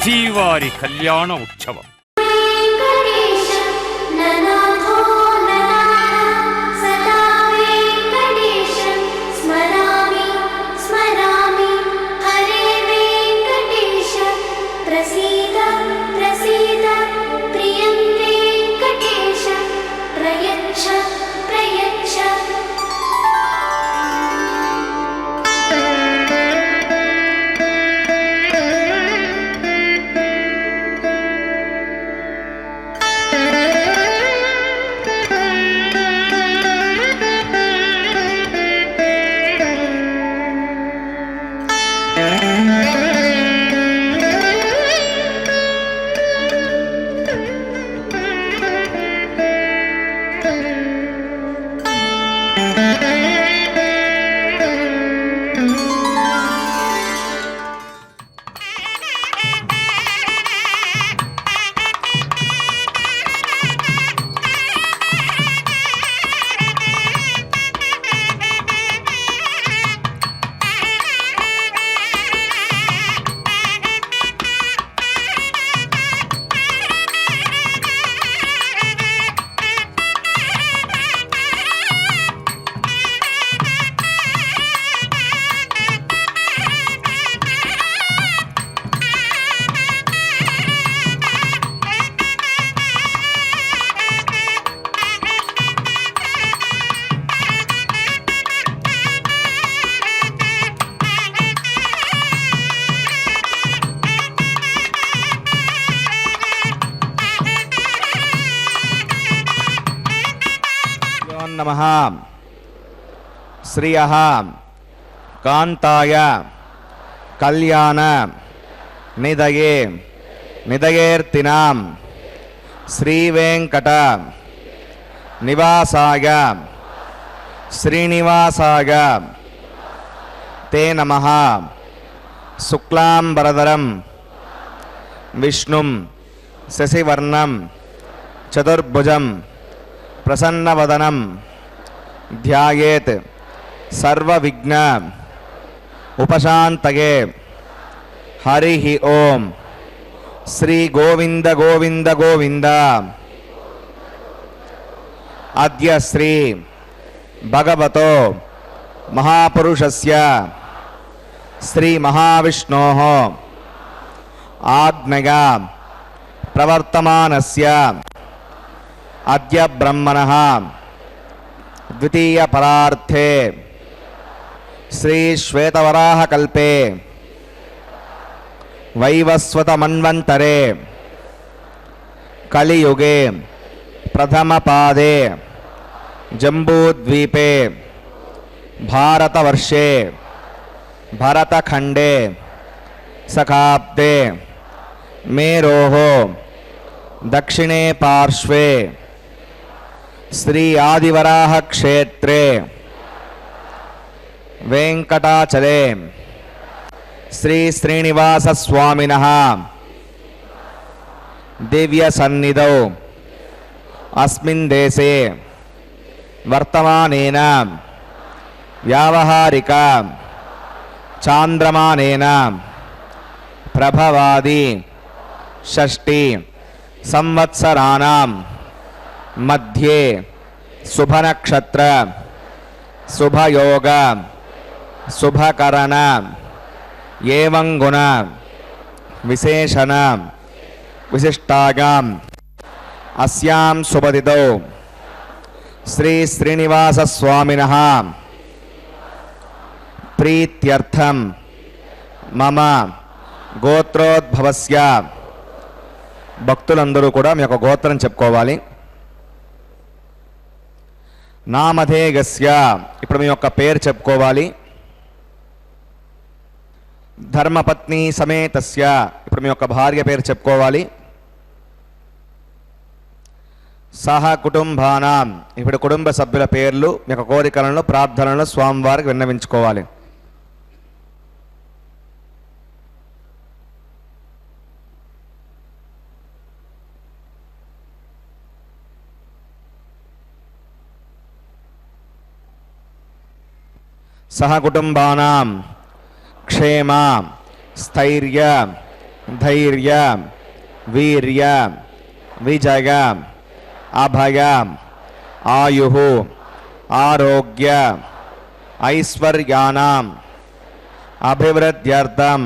శ్రీవారి కళ్యాణ ఉత్సవం. నమః. శ్రియః కాంతాయ కళ్యాణ నిదయే నిదయేర్తినాం శ్రీవేంకట నివాసాయ శ్రీనివాసాయ తే నమః. శుక్లాంబరధరం విష్ణుం శశివర్ణం చతుర్భుజం ప్రసన్నవదనం ధ్యాయేత్ సర్వవిఘ్న ఉపశాంతయే. హరి ఓం. శ్రీ గోవింద గోవింద గోవింద. అద్య శ్రీ భగవతో మహాపురుషస్య శ్రీ మహావిష్ణోః ఆజ్ఞయా ప్రవర్తమానస్య అద్య బ్రహ్మణః ద్వితీయ పరార్థే శ్రీ శ్వేతవరాహ కల్పే వైవస్వత మన్వంతరే కలియుగే ప్రథమ పాదే జంబూద్వీపే భారతవర్షే భరతఖండే సఖాబ్దే మేరోః దక్షిణే పార్శ్వే శ్రీ ఆదివరాహ క్షేత్రే వెంకటాచలే శ్రీ శ్రీనివాస స్వామినః దివ్య సన్నిధౌ అస్మిన్ దేశే వర్తమానేన వ్యావహారిక చాంద్రమానేన ప్రభవాది షష్ఠి సంవత్సరాణం మధ్యే శుభనక్షత్ర శుభయోగ శుభకరణ ఏవం గుణ విశేషణ విశిష్టాయాం అస్యాం శుభతిథౌ శ్రీ శ్రీనివాస స్వామినః ప్రీత్యర్థం మమ గోత్రోద్భవస్య. భక్తులందరూ కూడా మీ యొక్క గోత్రం చెప్పుకోవాలి. నామధేయస్య, ఇప్పుడు మీ యొక్క పేరు చెప్పుకోవాలి. ధర్మపత్ని సమేతస్య, ఇప్పుడు మీ యొక్క భార్య పేరు చెప్పుకోవాలి. సహ కుటుంబానాం, ఇప్పుడు కుటుంబ సభ్యుల పేర్లు మీ యొక్క కోరికలను ప్రార్థనలను స్వామివారికి విన్నవించుకోవాలి. సహ కుటుంబానాం క్షేమ స్థైర్య ಧೈರ್ಯ ವೀರ್ಯ ವಿಜಯ ಅಭಯ ಆಯುಹು ಆರೋಗ್ಯ ಐಶ್ವರ್ಯಾನಾಂ ಅಭಿವೃದ್ಧ್ಯರ್ಥಂ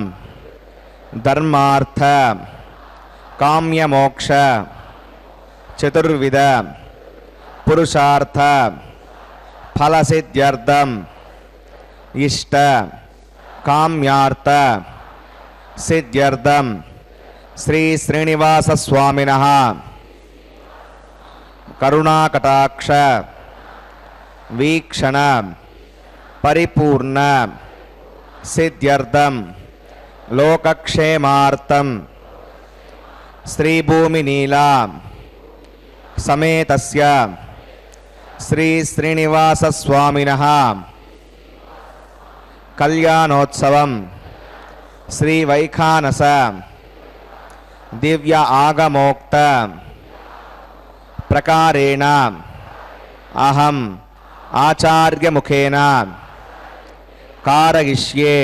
ಧರ್ಮಾರ್ಥ ಕಾಮ್ಯಮೋಕ್ಷ ಚತುರ್ವಿಧ ಪುರುಷಾರ್ಥ ಫಲಸಿದ್ಧ್ಯರ್ಥಂ ಇಷ್ಟ ಕಾಮ್ಯಾರ್ಥ ಸಿದ್ಧ್ಯರ್ಥಂ ಶ್ರೀ ಶ್ರೀನಿವಾಸ ಸ್ವಾಮಿನಃ ಕರುಣಾಕಟಾಕ್ಷ ವೀಕ್ಷಣ ಪರಿಪೂರ್ಣ ಸಿದ್ಧ್ಯರ್ಥಂ ಲೋಕಕ್ಷೇಮಾರ್ಥಂ ಶ್ರೀಭೂಮಿನೀಲಾ ಸಮೇತಸ್ಯ ಶ್ರೀ ಶ್ರೀನಿವಾಸ ಸ್ವಾಮಿನಃ ಕಲ್ಯಾಣೋತ್ಸವಂ ಶ್ರೀ ವೈಖಾನಸ ದಿವ್ಯ ಆಗಮೋಕ್ತ ಪ್ರಕಾರೇಣ ಅಹಂ ಆಚಾರ್ಯ ಮುಖೇನ ಕಾರಯಿಷ್ಯೆ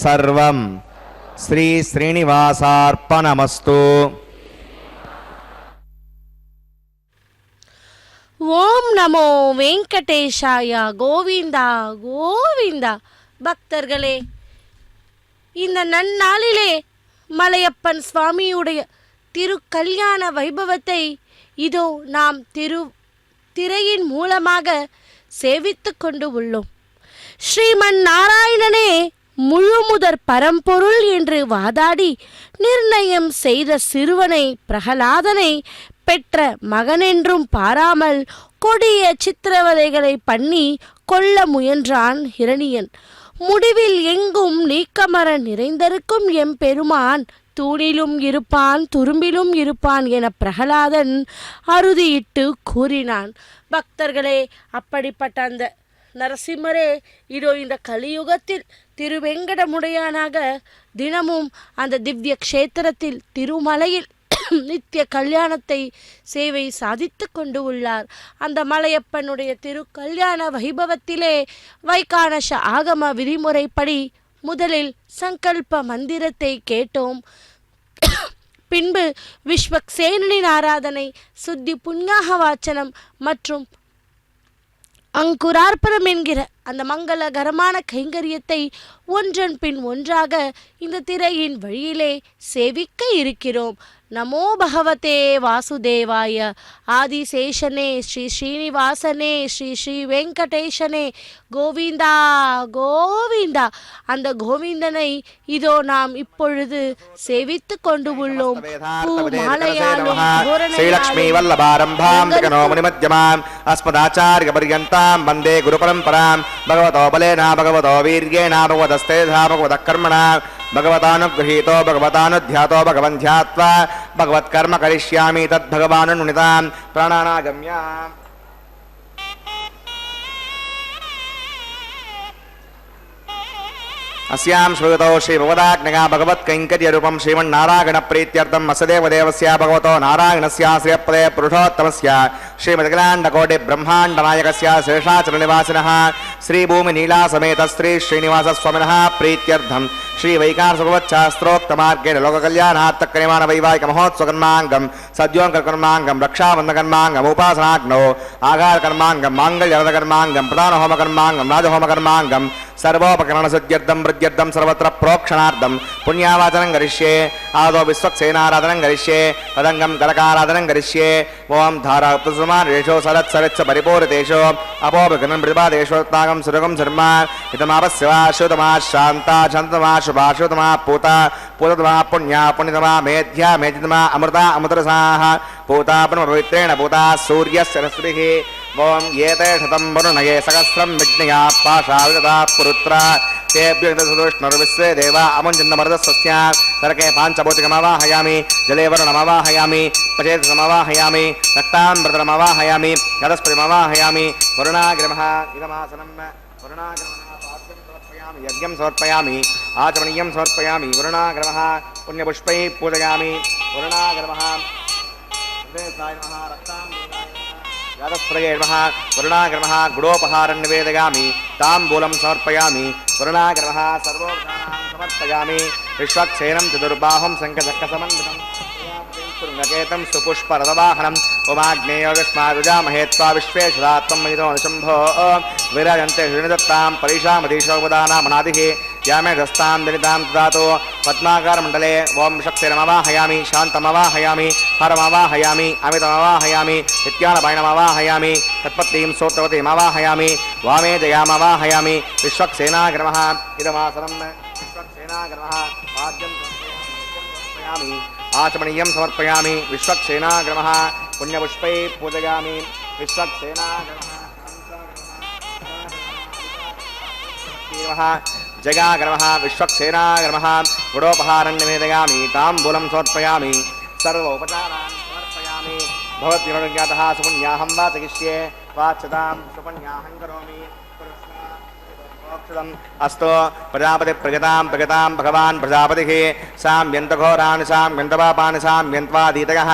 ಸರ್ವಂ ಶ್ರೀ ಶ್ರೀನಿವಾಸಾರ್ಪಣಮಸ್ತು. ஓம் நமோ வெங்கடேஷாய. கோவிந்தா கோவிந்தா. பக்தர்களே, இந்த நன்னாளிலே மலையப்பன் சுவாமியுடைய திருக்கல்யாண வைபவத்தை இதோ நாம் திரையின் மூலமாக சேவித்து கொண்டு உள்ளோம். ஸ்ரீமன் நாராயணனே முழுமுதற் பரம்பொருள் என்று வாதாடி நிர்ணயம் செய்த சிறுவனை பிரகலாதனை பெற்ற மகனென்றும் பாராமல் கொடிய சித்திரவதைகளை பண்ணி கொல்ல முயன்றான் ஹிரணியன். முடிவில் எங்கும் நீக்கமர நிறைந்திருக்கும் எம்பெருமான் தூணிலும் இருப்பான் துரும்பிலும் இருப்பான் என பிரகலாதன் அறுதியிட்டு கூறினான். பக்தர்களே, அப்படிப்பட்ட அந்த நரசிம்மரே இதோ இந்த கலியுகத்தில் திருவெங்கடமுடையானாக தினமும் அந்த திவ்ய க்ஷேத்திரத்தில் திருமலையில் நித்திய கல்யாணத்தை சேவை சாதித்து கொண்டு உள்ளார். அந்த மலையப்பனுடைய திருக்கல்யாண வைபவத்திலே வைகானச ஆகம விதிமுறைப்படி முதலில் சங்கல்ப மந்திரத்தை கேட்டோம். பின்பு விஸ்வக்சேனனின் ஆராதனை, சுத்தி புண்ணியாக வாச்சனம் மற்றும் அங்குரார்ப்பணம் என்கிற அந்த மங்களகரமான கைங்கரியத்தை ஒன்றன் பின் ஒன்றாக இந்த திரையின் வழியிலே சேவிக்க இருக்கிறோம். நமோ பகவதே வாசுதேவாய. ஆதிசேஷனே ஸ்ரீ ஸ்ரீனிவாசனே ஸ்ரீ ஸ்ரீ வெங்கடேஷனே கோவிந்தா கோவிந்தா. அந்த கோவிந்தனை இதோ நாம் இப்பொழுது சேவித்து கொண்டு உள்ளோம். ஸ்ரீலக்ஷ்மீ வல்லபாரம்பாம் ஜகனோ முனிமத்யமாம் அஸ்மதாச்சார்ய பர்யந்தாம் வந்தே குரு பரம்பராம். பகவதோ பலேனா பகவதோ வீர்யேனா பகவதஸ்தேஜா பகவதः கர்மணா भगवतानुगृहीतो भगवतानुध्यातो भगवन् ध्यात्वा भगवत्कर्म करिष्यामि तद्भगवानुनितां प्राणानागम्य. अस्यां श्रुतौ श्री भगवदाज्ञया भगवत्कैङ्कर्यरूपं श्रीमन्नारायणप्रीत्यर्थं वसुदेवदेवस्य भगवतो नारायणस्य श्रियपदे पुरुषोत्तमस्य श्रीमद्गलाण्डकोटिब्रह्माण्डनायकस्य शेषाचलनिवासिनः श्रीभूमिनीलासमेत श्री श्रीनिवासस्वामिनः प्रीत्यर्थं श्रीवैकानसभगवच्छास्त्रोक्तमार्गेण लोककल्याणार्थकर्माणवैवाहिकमहोत्सवकर्माङ्गं सद्योङ्कर्माङ्गं रक्षाबन्धकर्माङ्गम् उपासनाग्नौ आघारकर्माङ्गं माङ्गल्यरथकर्माङ्गं प्रधानहोमकर्माङ्गं राजहोमकर्माङ्गं सर्वोपकरणसिद्ध्यर्थं वृद्ध्यर्थं सर्वत्र प्रोक्षणार्थं पुण्यावाचनं करिष्ये. आदौ विश्वक्सेनाराधनं करिष्ये. तदङ्गं कलकाराधनं करिष्ये. ओं धाराप्तसमारेषु सरत्सरित्स परिपूरितेषु अपोपकरणं प्रतिपादेषु तागं सुरगं शर्म हितमापस्यवा श्रुतमा शान्ता शान्तमा शुभा श्रुतमा पूता पूततमा पुण्या पुण्यतमा मेध्या मेधितमा अमृता अमृतरसाः पूता पवित्रेण पूता सूर्यस्य रश्मिः. ओं एते शतं वरुणये सहस्रं विज्ञया पाशाविदता पुरुत्रा तेभ्यर्विश्वे देवा अमुञ्जन्नमर्दस्य तरके पाञ्चभौतिकमवाहयामि जले वरुणमवाहयामि पचेतसमवाहयामि रक्ताम्बरमवाहयामि यदस्पतिमवाहयामि वरुणाग्रमः इदमासनं वरुणाग्रमः यज्ञं समर्पयामि आचमनीयं समर्पयामि. वरुणाग्रमः पुण्यपुष्पैः पूजयामि. वरुणाग्रमः यादस्प्रयेणः वरुणाग्रमः गुडोपहारं निवेदयामि. ताम्बूलं समर्पयामि. वरुणाग्रमः सर्वोपचारान् समर्पयामि. विश्वक्सेनं चतुर्बाहुं शङ्खचक्रसमन्वितं शृङ्गकेतं सुपुष्परथवाहनम् उमाग्नेयो विस्मादुजामहे त्वा विश्वेश्वरात्मं मयितो शम्भो विराजन्ते श्रीनिदत्तां परीक्षामधीशोपदानामनादिः यामे दस्तां दलितां ददातु पद्माकारमण्डले ओं शक्तिरमवाहयामि शान्तमवाहयामि हरमवाहयामि अमितमवाहयामि नित्यानपायणमवाहयामि तत्पत्नीं सोत्रवतीमवाहयामि वामे जयामवाहयामि विश्वक्सेनाग्रमः इदमासनं विश्वक्सेनाग्रमः वाद्यं समर्पयामि आचमनीयं समर्पयामि विश्वक्सेनाग्रमः पुण्यपुष्पैः पूजयामि विश्वक्सेनाग्रमः जगाग्रमः विश्वक्सेनाग्रमः गुडोपहारं निवेदयामि ताम्बूलं समर्पयामि सर्वोपचारान् समर्पयामि भवद्भिर्ज्ञातः सुपुण्याहं वाचयिष्ये वाच्यतां सुपुण्याहं करोमि अस्तो प्रजापति प्रगतां भगवान् प्रजापतिः साम्यन्तघोराणि साम्यन्तपापानि साम्यन्त्वादीतयः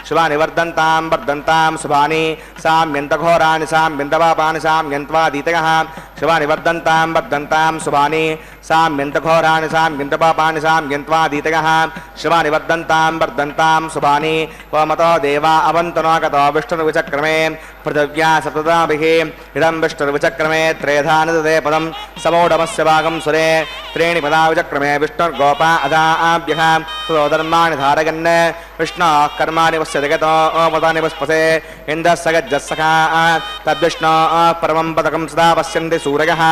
शुभानि वर्धन्तां शुभानि साम्यन्तघोराणि साम्यन्तपापानि साम्यन्त्वादीतयः शुभानि वर्धन्तां शुभानि साम्यन्तघोराणि साम्यन्तपापानि साम्यन्त्वादीतयः शुभानि वर्धन्तां शुभानि वमतो देवा अवन्तनो गतो विष्णुर्विचक्रमे पृथिव्या सतताभिः इदं विष्णुर्विचक्रमे त्रेधा निदते पदं समोढमस्य भागं सुरे त्रीणि पदा विचक्रमे विष्णुर्गोपा अदाभ्यः सुधर्माणि धारयन् विष्णोः कर्माणि वस्य जगतो पदानि वस्पसे इन्द्रः सगज्जस्सखा तद्विष्णोः परमं पदकं सदा पश्यन्ति सूरयः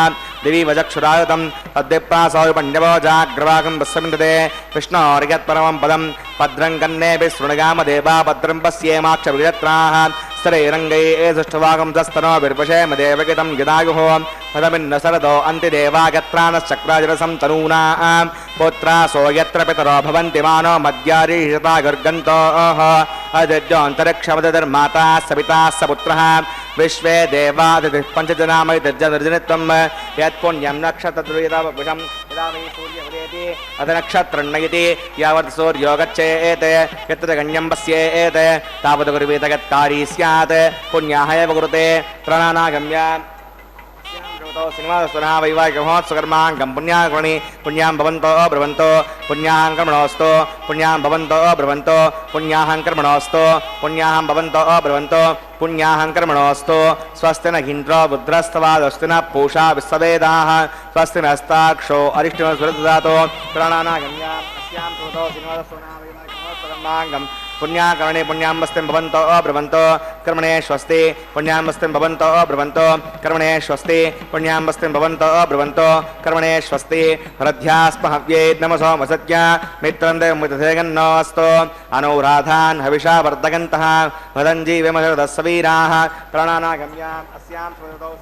दिवि वचक्षुरायुतं तद्विप्रासौ पण्यवो जाग्रवाकं वस्समिन्दते विष्णोर्यत्परमं पदं भद्रं कन्नेभिः शृणुयाम देवा भद्रं पश्येमाक्षविजत्राः स्तरैरङ्गैः सुष्ठुवागं तस्तनो विर्पशेम देवगितं गिदायुः पदमिन्न सरदो अन्तिदेवागत्रानश्चक्राजरसं तनूनां पुत्रासो यत्र पितरो भवन्ति मानो मद्यारीषता गर्गन्तोः अदिद्योऽन्तरिक्षमदधर्माता सविता सपुत्रः विश्वे देवादितिः पञ्चजनामयितर्जनित्वं यत्पुण्यं नक्षत्रद्रुयितावपुषं यदा वै सूर्यमुदेति अधनक्षत्रन्नयति यावत् सूर्यो गच्छेत् यत्र गण्यं पश्येत् तावत् कुर्वीत यत्कारी स्यात् पुण्याः एव कुरुते त्रणानागम्य श्रीनिवासना वैवाहिकमहोत्सकर्माङ्गं पुण्याकर्मणि पुण्यां भवन्तो ब्रुवन्तो पुण्याहं कर्मणोऽस्तु पुण्यां भवन्तो ब्रुवन्तो पुण्याहं कर्मणोऽस्तु पुण्याहं भवन्तो ब्रुवन्तो पुण्याहं कर्मणोऽस्तु स्वस्ति न इन्द्रो रुद्रस्तवादस्ति न पूषा विश्ववेदाः स्वस्ति नस्ताक्षो अरिष्टमस्वरददातो प्राणानागम्या अस्यां श्रुतो श्रीनिवासना वैवाहिकमहोत्सकर्माङ्गं पुण्याकर्मणि पुण्याम्बस्तिं भवन्तो ब्रुवन्तो कर्मणे स्वस्ति पुण्याम्बस्तिं भवन्तो ब्रुवन्तो कर्मणे स्वस्ति पुण्याम्बस्तिं भवन्तो ब्रुवन्तो कर्मणे स्वस्ति हृद्यास्म हव्ये नमसो मसत्य मित्रं देवमुदधेगन्नोऽस्तु अनुराधान् हविषा वर्धगन्तः वदञ्जीविमशरदस्सवीराः प्राणानागम्याम् अस्यां स्मृतौ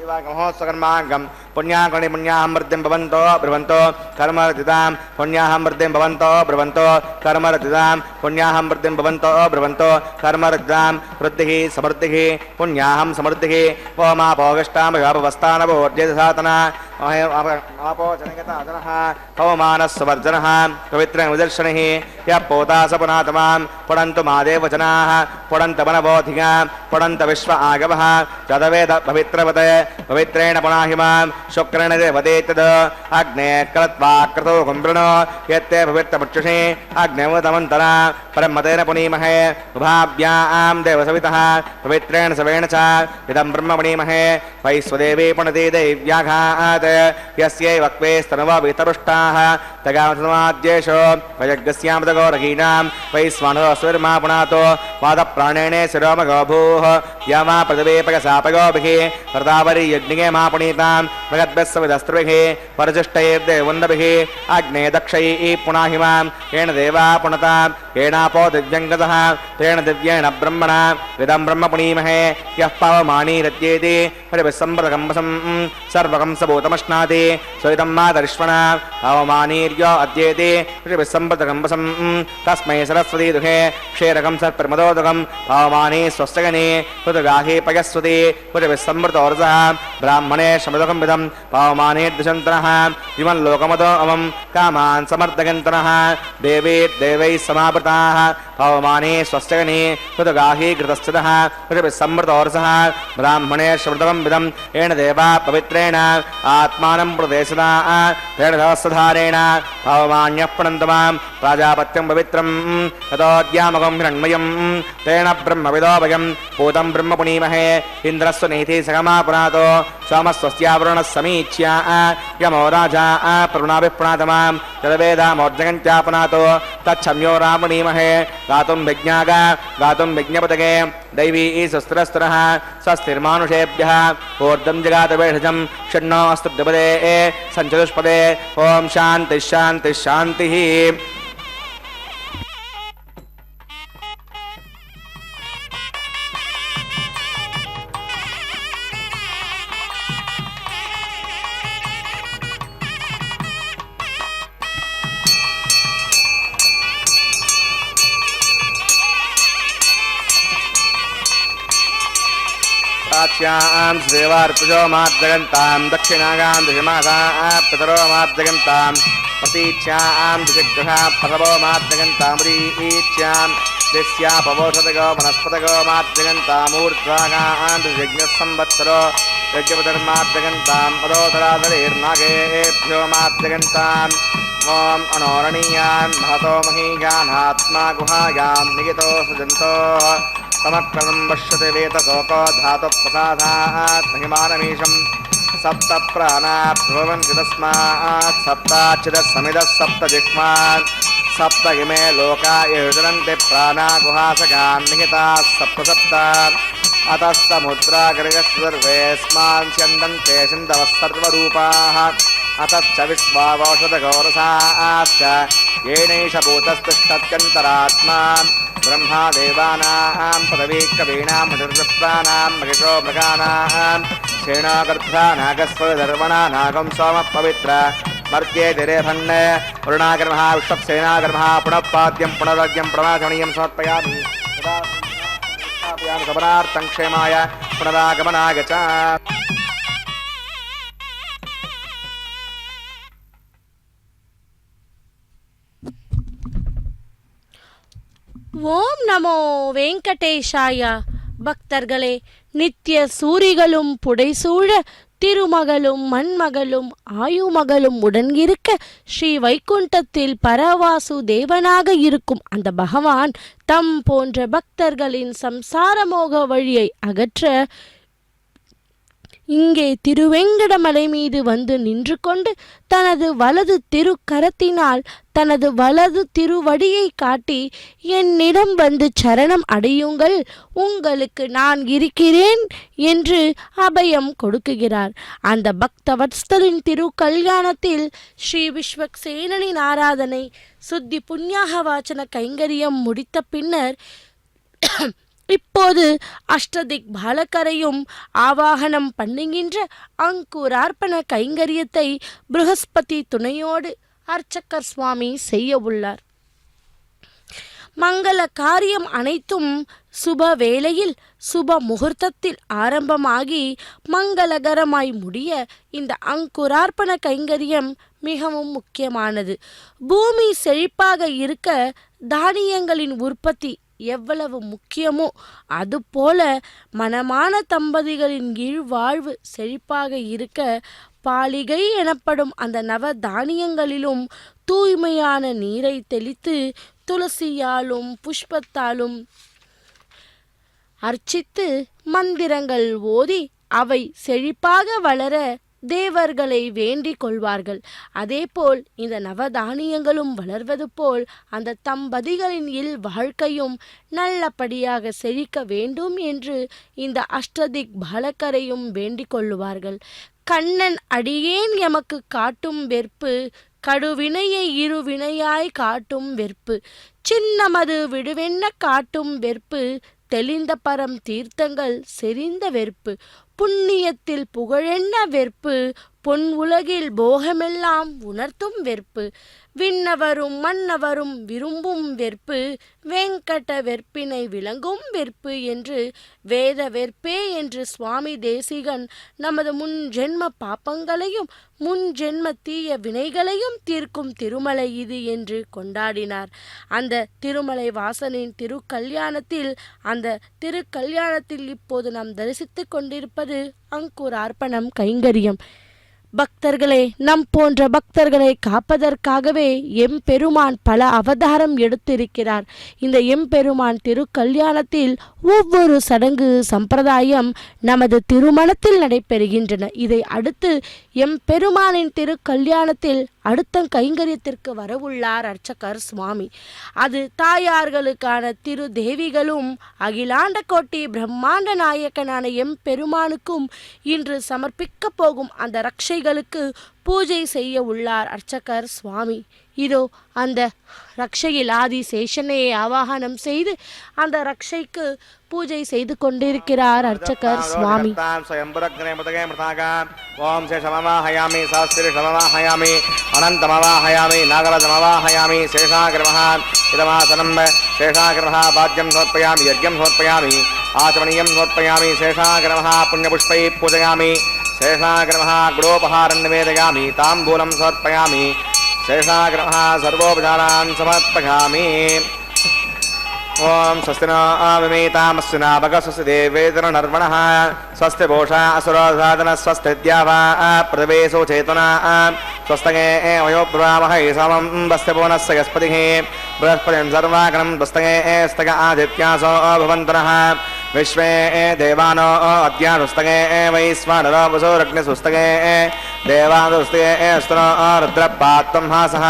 महोत्सकर्माङ्गं पुण्याकर्मणि पुण्याहमृद्धिं भवन्तो ब्रुवन्तो कर्मरतितां पुण्याहमृद्धिं भवन्तो ब्रुवन्तो कर्मरतितां पुण्याहमृद्धिं भवन्तो ब्रुवन्तो कर्मरतितां वृद्धिः समृद्धिः पुण्याहं समृद्धिः ओमापोगष्टामवस्थानवोर्जेतसातना आपोचनगतादनः पवमानस्वर्जनः पवित्रमुदर्शनिः यः पोतास पुनातमां पुणन्तु मादेवचनाः पुणन्तवनबोधिका पुणन्त विश्व आगवः चदवेद पवित्रवत् पवित्रेण पुनाहिमां शुक्रेण देवदेतद् अग्ने कृत्वा क्रतो कुम्भृणो यत्ते पवित्रमुच्युषे अग्नेमुदमन्तरा परमतेन पुनीमहे उभाभ्यां देवसवितः पवित्रेण सवेण च इदं ब्रह्म पुनीमहे वैश्वदेवी पुणति दैव्याघात् यस्यै वक्वे स्तनववितरुष्टाः तगामसमाद्येषो वयज्ञस्यामदगौरहीनां वैश्वानरस्वर्मा पुनातो वादप्राणेने शिरोमगोभूः यमा पृथिवीपगसापगोभिः प्रतावरी यज्ञे मा पुनीतां मगद्भस्सविदस्त्रुभिः परजिष्टैर्देवन्दभिः अग्ने दक्षैः पुनाहिमां येन देवा पुनतां येनापो दिव्यङ्गतः तेन दिव्येण ब्रह्मणा इदं ब्रह्म पुनीमहे यः पावमानी रज्येति परिविसम्प्रतकम्बसं सर्वकं सबूतमश्नाति स्वइदं मातरिष्वणा पावमानीर्यो अद्येति परिविसम्प्रतकम्बसं तस्मै सरस्वती दुहे क्षेरकं सर्पमदोदकं पावमानी स्वस्यगने पृथगाहे पयस्वती परिविसम्प्रतोर्जः ब्राह्मणे शमदकं विदं पावमानेर्दिशन्तनः विमल्लोकमदो अमं कामान् समर्दगन्तनः देवैः समावृताः हवमाने स्वस्तिगने कृतगाही कृतस्थितः ऋषभिसम्मृतोरसः ब्राह्मणे श्रुतवं विदं येन देवा पवित्रेण आत्मानं प्रदेशदा तेन सहस्रधारेण हवमान्यः प्रणन्तमां प्राजापत्यं पवित्रं ततोऽद्यामगं हिरण्मयं तेन ब्रह्मविदो वयं भूतं ब्रह्म पुनीमहे इन्द्रस्य नीति सगमा पुनातो सोमस्वस्यावरुणः समीच्या यमो राजा प्रवृणाभिप्रणतमां तद्वेदामोर्जगन्त्यापनातो तच्छम्यो रामणीमहे गातुं विज्ञागा गातुं विज्ञपदगे दैवी सुस्त्रस्त्रः स्वस्तिर्मानुषेभ्यः ऊर्ध्वं जगातवेषजं षण्णो अस्तु द्विपदे सञ्चतुष्पदे ॐ शान्तिः शान्तिः शान्तिः प्राच्यां श्रीवार्पुजो मार्जगन्तां दक्षिणागां दिशमासां पितरो मार्जगन्तां प्रतीच्यां दिशग्रहा प्रसवो मार्जगन्तां रीच्यां दिस्यापवोषधगो वनस्पतगो मार्जगन्तामूर्ध्वागां दिशयज्ञसंवत्सरो यज्ञपतिर्मार्जगन्तां मदोदराधरेर्नागेभ्यो मार्जगन्ताम् ॐ अनोरणीयान् महतो महीयानात्मा गुहायां निगितो सजन्तो समक्रमं पश्यति वेतशोको धातुप्रसादात् महिमानमीशं सप्त प्राणाभ्रुवन्ति तस्मात् सप्ताच्युतः सप्त जिह्वान् सप्त इमे लोका युजरन्ति प्राणा गुहासगान् निहिताः सप्त सप्त अतः समुद्रागर्गः सर्वेऽस्मान् स्यन्दन्ते सिन्धवः सर्वरूपाः अतश्च विश्वावौषधगौरसाश्च येनैष भूतस्तिष्ठत्यन्तरात्मा ब्रह्मा देवानां पदवी कवीनां मृगप्राणां महिषो मृगानां सेनागर्भा नागस्वधर्मणा नागं सोमः पवित्र मर्त्ये दिरेभन् वरुणागर्भः विश्वक्सेनागर्भः पुनःपाद्यं पुनरग्यं प्रमाथनीयं समर्पयामि समनार्थं क्षेमाय पुनरागमनाय च ஓம் நமோ வெங்கடேஷாய. பக்தர்களே, நித்திய சூரிகளும் புடைசூழ திருமகளும் மண்மகளும் ஆயுமகளும் உடன் இருக்க ஸ்ரீ வைகுண்டத்தில் பரவாசு தேவனாக இருக்கும் அந்த பகவான் தம் போன்ற பக்தர்களின் சம்சாரமோக வழியை அகற்ற இங்கே திருவேங்கடமலை மீது வந்து நின்று கொண்டு தனது வலது திருக்கரத்தினால் தனது வலது திருவடியை காட்டி என்னிடம் வந்து சரணம் அடையுங்கள், உங்களுக்கு நான் இருக்கிறேன் என்று அபயம் கொடுக்குகிறார். அந்த பக்தவத்சலின் திரு கல்யாணத்தில் ஸ்ரீ விஸ்வக்சேனனின் ஆராதனை சுத்தி புண்ணியாக வாச்சன கைங்கரியம் முடித்த பின்னர் இப்போது அஷ்டதிக் பாலகரையும் ஆவாகனம் பண்ணுகின்ற அங்குரார்ப்பண கைங்கரியத்தை ப்ரஹஸ்பதி துணையோடு அர்ச்சகர் சுவாமி செய்ய உள்ளார். மங்கள காரியம் அனைத்தும் சுப வேளையில் சுப முகூர்த்தத்தில் ஆரம்பமாகி மங்களகரமாய் முடிய இந்த அங்குரார்ப்பண கைங்கரியம் மிகவும் முக்கியமானது. பூமி செழிப்பாக இருக்க தானியங்களின் உற்பத்தி எவ்வளவு முக்கியமோ அதுபோல மனமான தம்பதிகளின் வாழ்வு செழிப்பாக இருக்க பாலிகை எனப்படும் அந்த நவ தானியங்களிலும் தூய்மையான நீரை தெளித்து துளசியாலும் புஷ்பத்தாலும் அர்ச்சித்து மந்திரங்கள் ஓதி அவை செழிப்பாக வளர தேவர்களை வேண்டிக் கொள்வார்கள். அதேபோல் இந்த நவதானியங்களும் வளர்வது போல் அந்த தம்பதிகளின் வாழ்க்கையும் நல்லபடியாக செழிக்க வேண்டும் என்று இந்த அஷ்டதிக் பாலகரையும் வேண்டிக் கொள்ளுவார்கள். கண்ணன் அடியேன் எமக்கு காட்டும் வெற்பு, கடுவினையை இருவினையாய் காட்டும் வெற்பு, சின்னமது விடுவென்ன காட்டும் வெற்பு, தெளிந்த பரம் தீர்த்தங்கள் செறிந்த வெற்பு, புண்ணியத்தில் புகழென்ன வெற்பு, பொன் உலகில் போகமெல்லாம் உணர்த்தும் வெற்பு, விண்ணவரும் மன்னவரும் விரும்பும் வெற்பு, வெங்கட வெற்பினை விளங்கும் வெற்பு என்று வேத வெற்பே என்று சுவாமி தேசிகன் நமது முன் ஜென்ம பாப்பங்களையும் முன் ஜென்ம தீய வினைகளையும் தீர்க்கும் திருமலை இது என்று கொண்டாடினார். அந்த திருமலை வாசனின் திருக்கல்யாணத்தில் இப்போது நாம் தரிசித்து கொண்டிருப்பது அங்குரார்ப்பணம் கைங்கரியம். பக்தர்களே, நம் போன்ற பக்தர்களை காப்பதற்காகவே எம்பெருமான் பல அவதாரம் எடுத்திருக்கிறார். இந்த எம்பெருமான் திருக்கல்யாணத்தில் ஒவ்வொரு சடங்கு சம்பிரதாயம் நமது திருமணத்தில் நடைபெறுகின்றன. இதை அடுத்து எம்பெருமானின் திருக்கல்யாணத்தில் அடுத்த கைங்கரியத்திற்கு வரவுள்ளார் அர்ச்சகர் சுவாமி. அது தாயார்களுக்கான திரு தேவிகளும் அகிலாண்ட கோட்டி பிரம்மாண்ட நாயக்கனான எம்பெருமானுக்கும் இன்று சமர்ப்பிக்க போகும் அந்த ரக்ஷைகளுக்கு பூஜை செய்ய உள்ளார் அர்ச்சகர் சுவாமி. இதோ அந்த ரக்ஷையில் ஆதிசேஷனை ஆவாகனம் செய்து அந்த ரக்ஷைக்கு பூஜை செய்து கொண்டிருக்கிறார் அர்ச்சகர் சுவாமி. ஓம் சேஷமவாஹயாமி சாஸ்திரிஷமவாஹயாமி அனந்தமவாஹயாமி நாகரதமவாஹயாமி சேஷாகிரமஹ இதமாசனம் சேஷாகிரமஹ பாத்யம் சமர்ப்பயாமி யஜ்ஞம் சமர்ப்பயாமி ஆச்சமணியம் சமர்ப்பயாமி சேஷாகிரமஹ புண்ணியபுஷ்பை பூஜயாமி சேஷாகிரமஹ குடோபஹாரம் நிவேதயாமி தாம்பூலம் சமர்ப்பயாமி சேஷாகிரமஹ சர்வோபசாரான் சமர்ப்பயாமி. ஓம் ஸ்வஸ்தி நோ விமீதாமஸ்வினா பக ஸ்வஸ்தி தேவேந்திர நர்வணः ஸ்வஸ்தி பூஷா அசுரோ சாதன ஸ்வஸ்தி த்யாவா பிரதவேசோ சேதனா ஸ்வஸ்தகே வயோப்ராமஹை சமம் வஸ்தி புவனஸ்ய யஸ்பதிः बृहस्पतिं सर्वागणं पुस्तके स्तग आदित्यासो भवन्तरः विश्वे देवानो अद्यानुस्तके वैश्वानरो वसुरग्निसुस्तके देवानुस्तके स्तनो रुद्रपात्वं हासः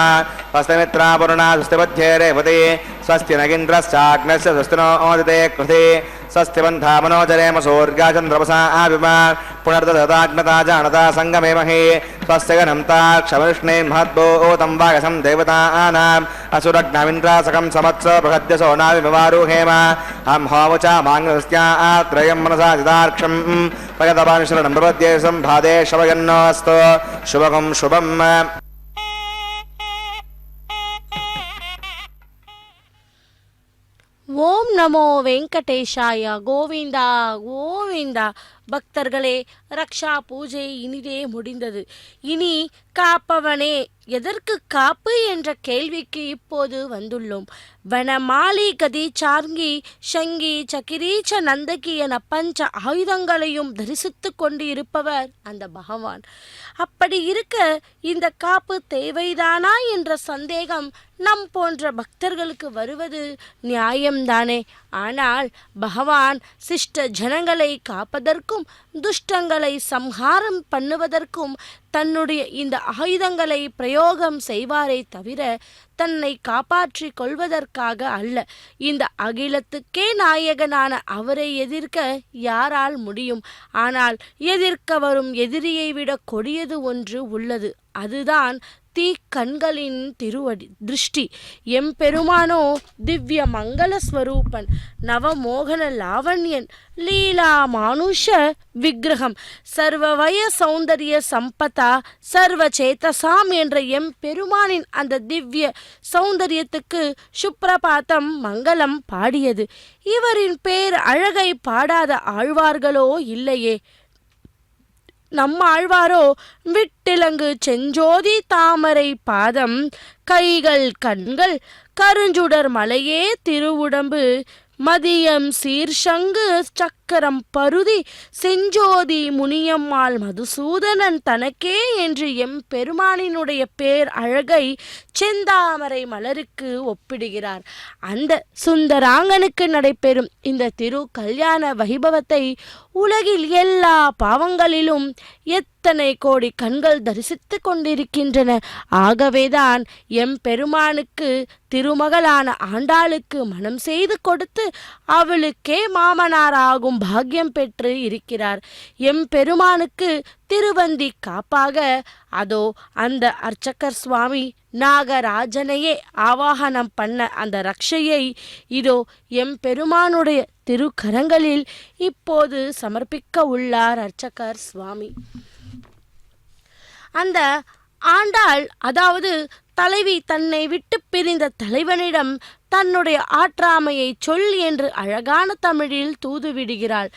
स्वस्ति मित्रा पुरुणा स्वस्ति मध्ये रेवती स्वस्ति नगीन्द्रश्चाग्नस्य स्वस्ति नो ओदिते कृते स्वस्ति बन्धा मनोजरेम सूर्या चन्द्रवसा आविमा पुनर्ददाग्नता जानता संगमे महे स्वस्य गणं ताक्षविष्णे महद्भूतं वागसं देवतानाम् असुरग्नमिन्द्रासकं समत्स बृहद्यसो नाविमवारुहेम अहं होमचा माङ्गस्त्या त्रयं मनसा जितार्क्षं पयतपानिशरणं प्रपद्ये सम्भादे शवयन्नोऽस्तु शुभगं शुभम्. ஓம் நமோ வெங்கடேஷாய. கோவிந்தா கோவிந்தா. பக்தர்களே, ரக்ஷா பூஜை இனிதே முடிந்தது. இனி காப்பவனே எதற்கு காப்பு என்ற கேள்விக்கு இப்போது வந்துள்ளோம். வனமாலி கதி சார்ங்கி ஷங்கி சகிரீச்ச நந்தகி என பஞ்ச ஆயுதங்களையும் தரிசித்து கொண்டு இருப்பவர் அந்த பகவான். அப்படி இருக்க இந்த காப்பு தேவைதானா என்ற சந்தேகம் நம் போன்ற பக்தர்களுக்கு வருவது நியாயம்தானே. ஆனால் பகவான் சிஷ்ட ஜனங்களை காப்பதற்கும் துஷ்டங்களை சம்ஹாரம் பண்ணுவதற்கும் தன்னுடைய இந்த ஆயுதங்களை பிரயோகம் செய்வாரே தவிர தன்னை காப்பாற்றி கொள்வதற்காக அல்ல. இந்த அகிலத்துக்கே நாயகனான அவரை எதிர்க்க யாரால் முடியும்? ஆனால் எதிர்க்க வரும் எதிரியை விட கொடியது ஒன்று உள்ளது. அதுதான் தீ கண்களின் திருவடி திருஷ்டி. எம்பெருமானோ திவ்ய மங்கள ஸ்வரூபன், நவமோகன லாவண்யன், லீலா மானுஷ விக்கிரகம், சர்வவய சௌந்தரிய சம்பதா சர்வ சேதசாம் என்ற எம்பெருமானின் அந்த திவ்ய சௌந்தரியத்துக்கு சுப்ரபாதம் மங்களம் பாடியது. இவரின் பேர் அழகை பாடாத ஆழ்வார்களோ இல்லையே. நம்ம ஆழ்வாரோ விட்டிலங்கு செஞ்சோதி தாமரை பாதம், கைகள் கண்கள் கருஞ்சுடர் மலையே திருவுடம்பு, மதியம் சீர்ஷங்கு சக்கரம் பருதி செஞ்சோதி முனியம்மாள் மதுசூதனன் தனக்கே என்று எம்பெருமானினுடைய பேர் அழகை செந்தாமரை மலருக்கு ஒப்பிடுகிறார். அந்த சுந்தராங்கனுக்கு நடைபெறும் இந்த திரு கல்யாண வைபவத்தை உலகில் எல்லா பாவங்களிலும் எத்தனை கோடி கண்கள் தரிசித்து கொண்டிருக்கின்றன. ஆகவேதான் எம்பெருமானுக்கு திருமகளான ஆண்டாளுக்கு மனம் செய்து கொடுத்து அவளுக்கே மாமனாராகும் பாக்கியம் பெற்று இருக்கிறார். எம்பெருமானுக்கு திருவந்தி காப்பாக அதோ அந்த அர்ச்சகர் சுவாமி நாகராஜனையே ஆவாகனம் பண்ண அந்த ரக்ஷையை இதோ எம்பெருமானுடைய திருக்கரங்களில் இப்போது சமர்ப்பிக்க உள்ளார் அர்ச்சகர் சுவாமி. அந்த ஆண்டாள், அதாவது தலைவி, தன்னை விட்டு பிரிந்த தலைவனிடம் தன்னுடைய ஆற்றாமையை சொல் என்று அழகான தமிழில் தூதுவிடுகிறாள்.